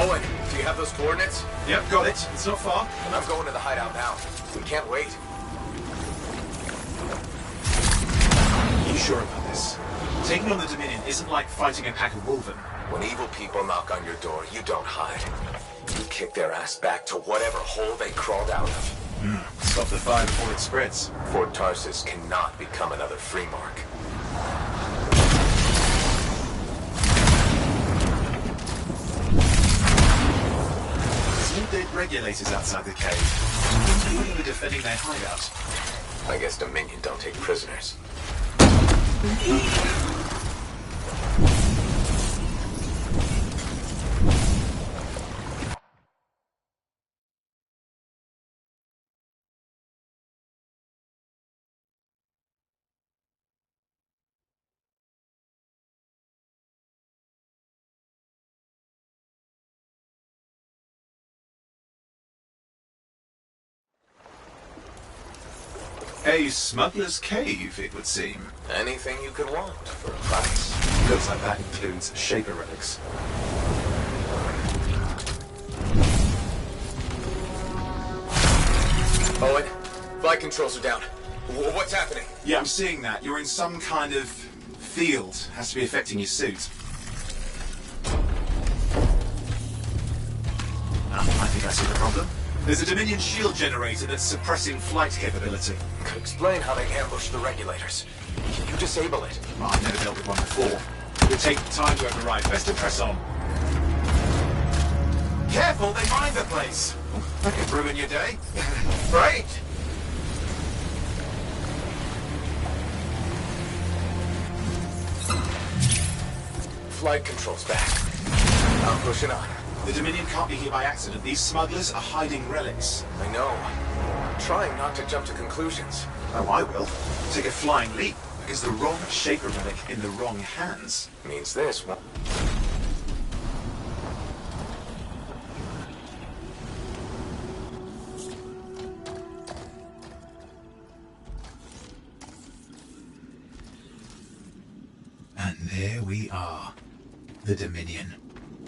Owen, do you have those coordinates? Yep, got it. It's not far. I'm going to the hideout now. We can't wait. Are you sure about this? Taking on the Dominion isn't like fighting a pack of wolven. When evil people knock on your door, you don't hide. You kick their ass back to whatever hole they crawled out of. Stop the fire before it spreads. Fort Tarsus cannot become another Freemark. There's no dead regulators outside the cave. They were defending their hideout. I guess Dominion don't take prisoners. A smuggler's cave, it would seem. Anything you could want for a price. Looks like that includes Shaper relics. Owen, flight controls are down. What's happening? Yeah, I'm seeing that. You're in some kind of field. Has to be affecting your suit. I think I see the problem. There's a Dominion shield generator that's suppressing flight capability. Could explain how they ambushed the regulators. Can you disable it? Well, I've never dealt with one before. It would take time to override. Best to press on. Careful, they mine the place. That could ruin your day. Right! Flight controls back. I'm pushing on. The Dominion can't be here by accident. These smugglers are hiding relics. I know. I'm trying not to jump to conclusions. Oh, I will. Take a flying leap. Because the wrong Shaper relic in the wrong hands means this one. And there we are. The Dominion.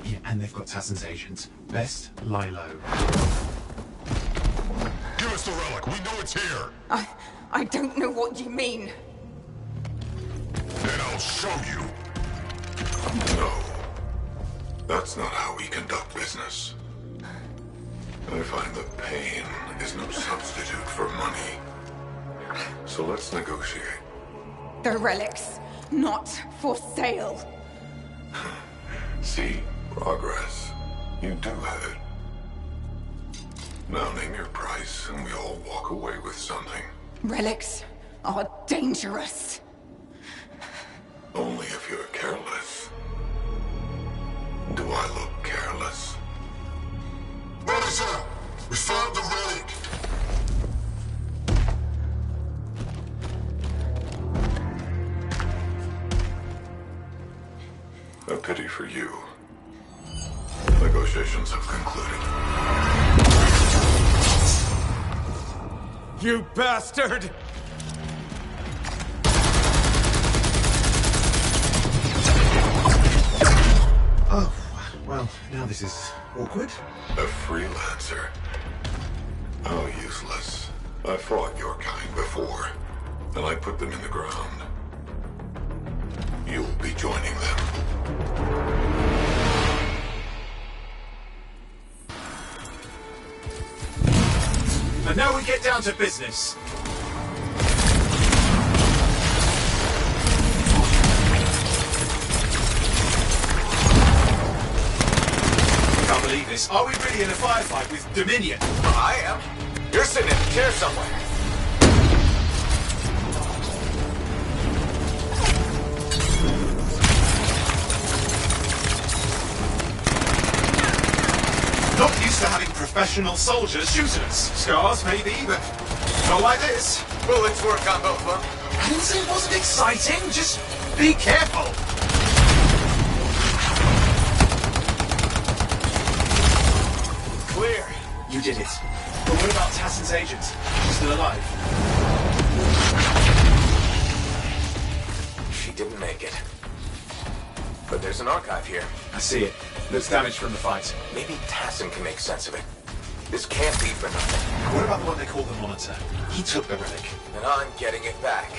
Yeah, and they've got Tassin's agent. Best lie low. Give us the relic. We know it's here. I don't know what you mean. Then I'll show you. No. That's not how we conduct business. I find that pain is no substitute for money. So let's negotiate. The relics, not for sale. See? Progress. You do have it. Now name your price, and we all walk away with something. Relics are dangerous. Only if you're careless. Do I look careless? Officer! We found the relic! A pity for you. Negotiations have concluded. You bastard! Oh, well, now this is awkward. A freelancer? How useless. I fought your kind before, and I put them in the ground. You'll be joining them. And now we get down to business. I can't believe this. Are we really in a firefight with Dominion? I am. You're sitting in a chair somewhere. Not used to having professional soldiers shoot us. Scars, maybe, but not like this. Bullets work on both of them. I didn't say it wasn't exciting. Just be careful. Clear. You did it. But what about Tassin's agent? She's still alive. She didn't make it. But there's an archive here. I see it. Looks damaged from the fight. Maybe Tassin can make sense of it. This can't be for nothing. What about the one they call the Monitor? He took the relic. And I'm getting it back.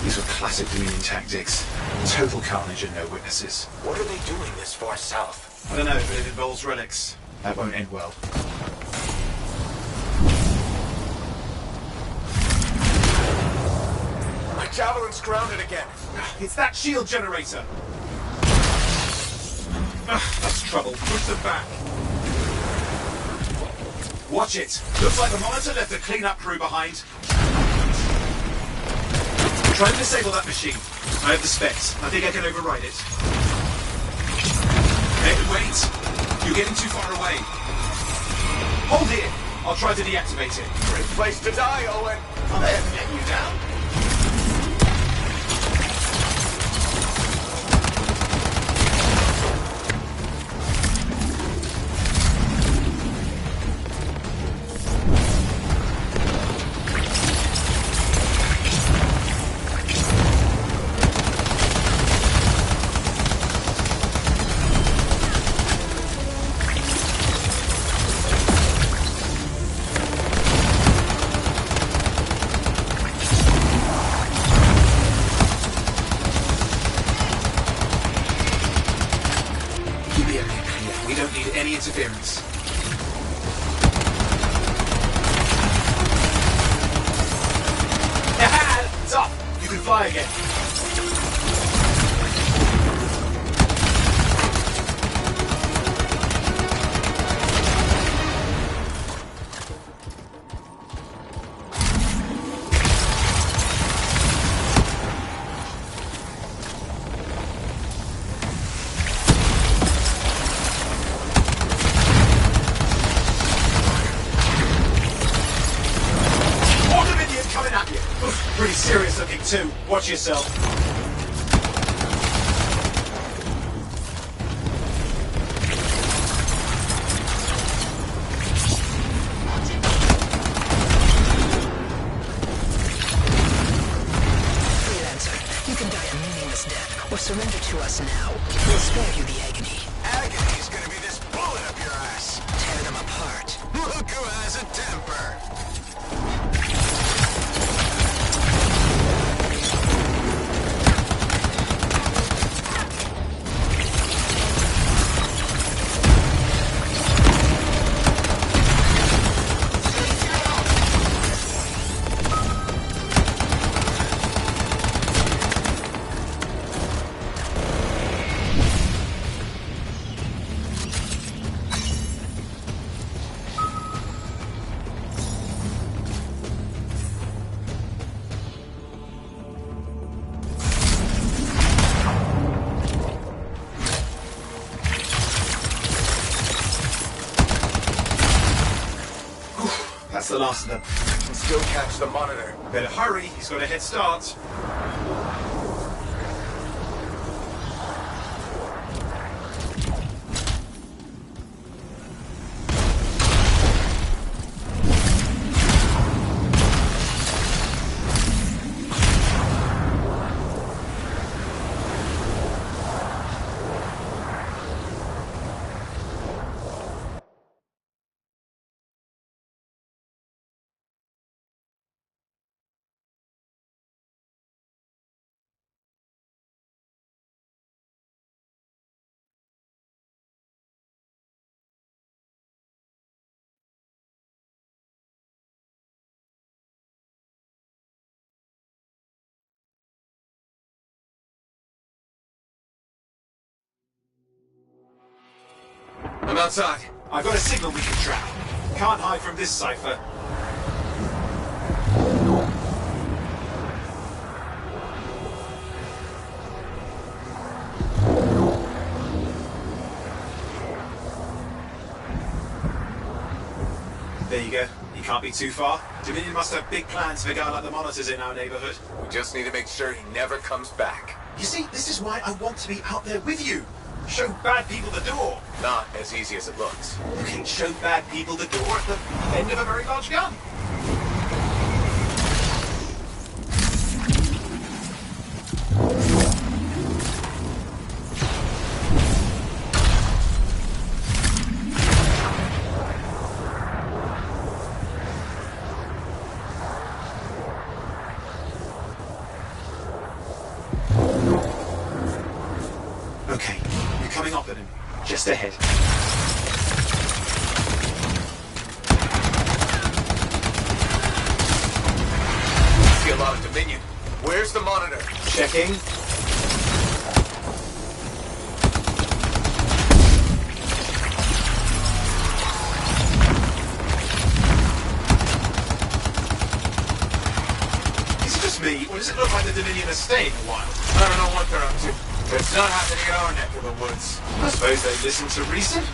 These were classic Dominion tactics. Total carnage and no witnesses. What are they doing this far south? I don't know, but it involves relics. That won't end well. javelin's grounded again. It's that shield generator. That's trouble. Push them back. Watch it. Looks like the monitor left a cleanup crew behind. Try to disable that machine. I have the specs. I think I can override it. Hey, wait! You're getting too far away. Hold here. I'll try to deactivate it. Great place to die, Owen. I'll never get you down. Interference. It's off! You can fly again. Pretty serious looking too. Watch yourself. Freelancer, you can die a meaningless death or surrender to us now. We'll spare you the agony. Agony's gonna be this bullet up your ass. Tear them apart. Look who has a temper. That's the last of them. Can still catch the monitor. Better hurry, he's got a head start. I'm outside. I've got a signal we can track. Can't hide from this cipher. There you go. You can't be too far. Dominion must have big plans for a guy like the monitors in our neighborhood. We just need to make sure he never comes back. You see, this is why I want to be out there with you. Show bad people the door. Not as easy as it looks. You can show bad people the door at the end of a very large gun. Okay, you're coming up at him. Just ahead. See a lot of Dominion. Where's the monitor? Checking. Is it just me, or does it look like the Dominion are staying a while? I don't know what they're up to. It's not happening in our neck of the woods. I suppose they listen to reason.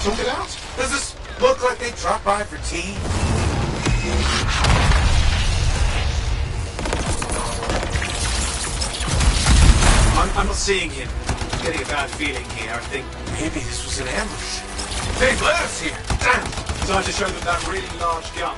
Talk it out. Does this look like they dropped by for tea? I'm not seeing him. I'm getting a bad feeling here. I think maybe this was an ambush. They've led us here. Damn. Time to show them that really large gun.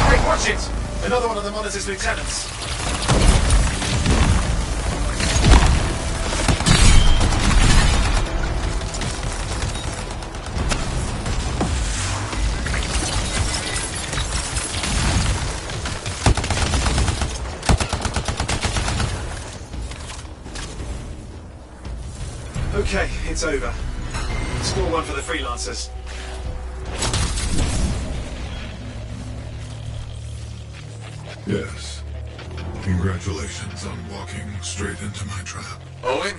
Hey, watch it! Another one of the Monitor's lieutenants. Okay, it's over. Score one for the freelancers. Yes. Congratulations on walking straight into my trap. Owen?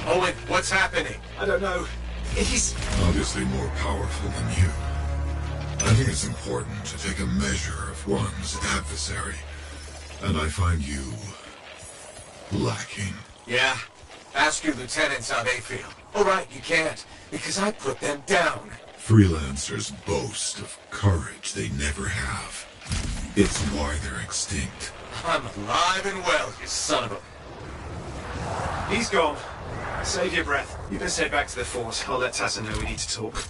Owen, what's happening? I don't know. He's obviously more powerful than you. I think it's important to take a measure of one's adversary. And I find you lacking. Yeah? Ask your lieutenants how they feel. All right, you can't, because I put them down. Freelancers boast of courage they never have. It's why they're extinct. I'm alive and well, you son of a... He's gone. Save your breath. You best head back to the fort. I'll let Tassa know we need to talk.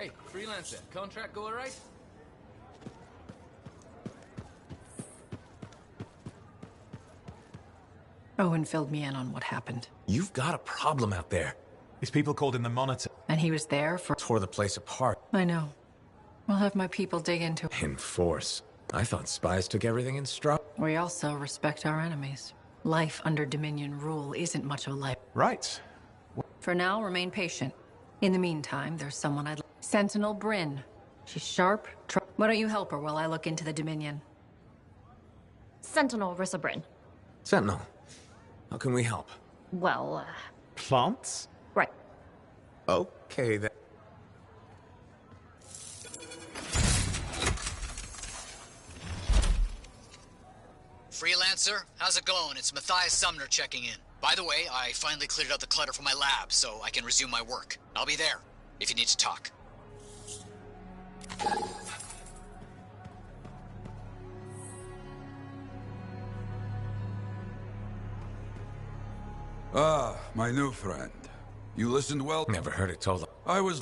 Hey, freelancer, contract go alright? Owen filled me in on what happened. You've got a problem out there. These people called in the Monitor. And he was there for... Tore the place apart. I know. We'll have my people dig into it. In force. I thought spies took everything in stride. We also respect our enemies. Life under Dominion rule isn't much of a life. Right. For now, remain patient. In the meantime, there's someone I'd like. Sentinel Bryn. She's sharp. Why don't you help her while I look into the Dominion? Sentinel Rissa Bryn. Sentinel, how can we help? Well, Plants? right. Okay, then. Freelancer, how's it going? It's Matthias Sumner checking in. By the way, I finally cleared out the clutter from my lab, so I can resume my work. I'll be there, if you need to talk. Ah, my new friend. You listened well? Never heard it told. I was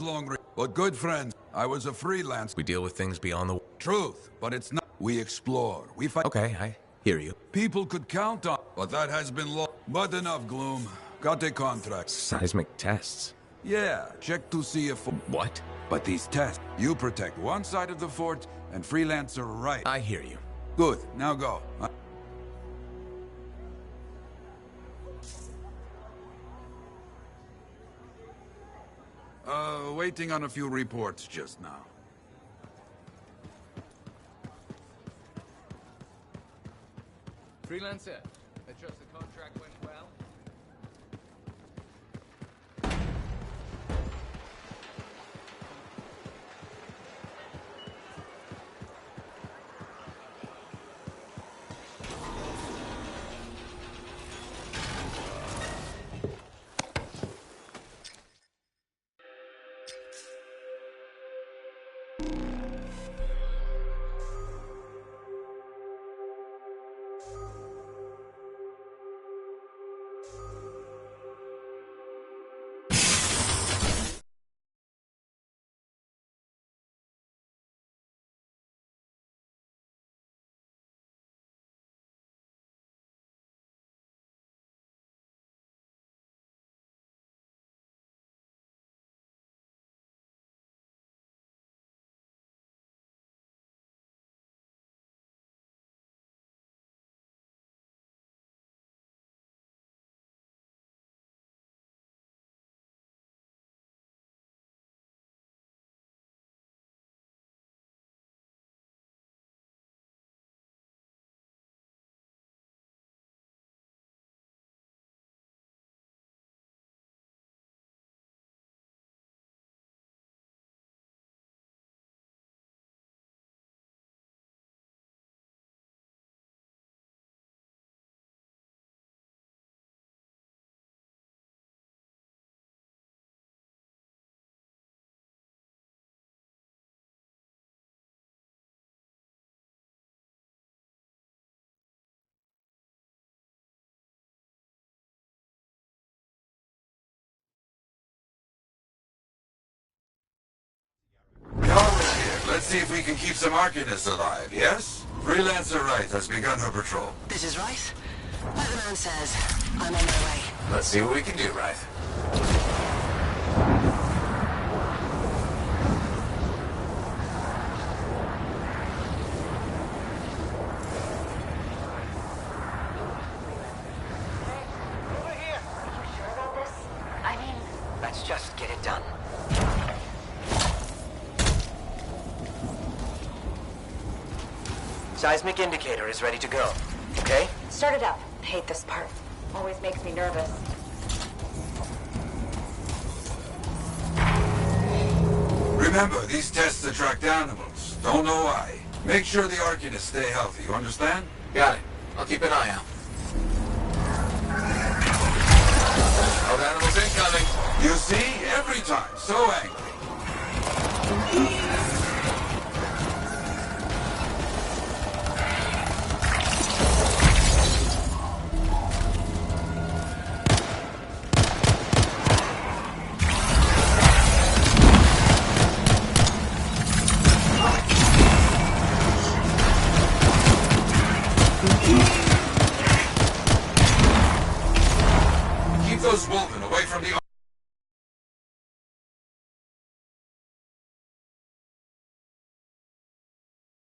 but good friends. I was a freelance. We deal with things beyond the... Truth, but it's not. We explore. We fight. Okay, I hear you. People could count on, but that has been lost. But enough gloom. Got a contract. Seismic tests? Yeah, check to see if... What? But these tests, you protect one side of the fort, and freelancer right. I hear you. Good, now go. Waiting on a few reports just now. Freelancer, I trust the contract went well? Let's see if we can keep some Arcanists alive, yes? Freelancer Wright has begun her patrol. This is Rice. Weatherman says I'm on my way. Let's see what we can do, Wright. Let's just get it done. Seismic indicator is ready to go. Okay? Start it up. I hate this part. Always makes me nervous. Remember, these tests attract animals. Don't know why. Make sure the Arcanists stay healthy, you understand? Got it. I'll keep an eye out. Wild animals incoming. You see? Every time. So angry. those Wolven away from the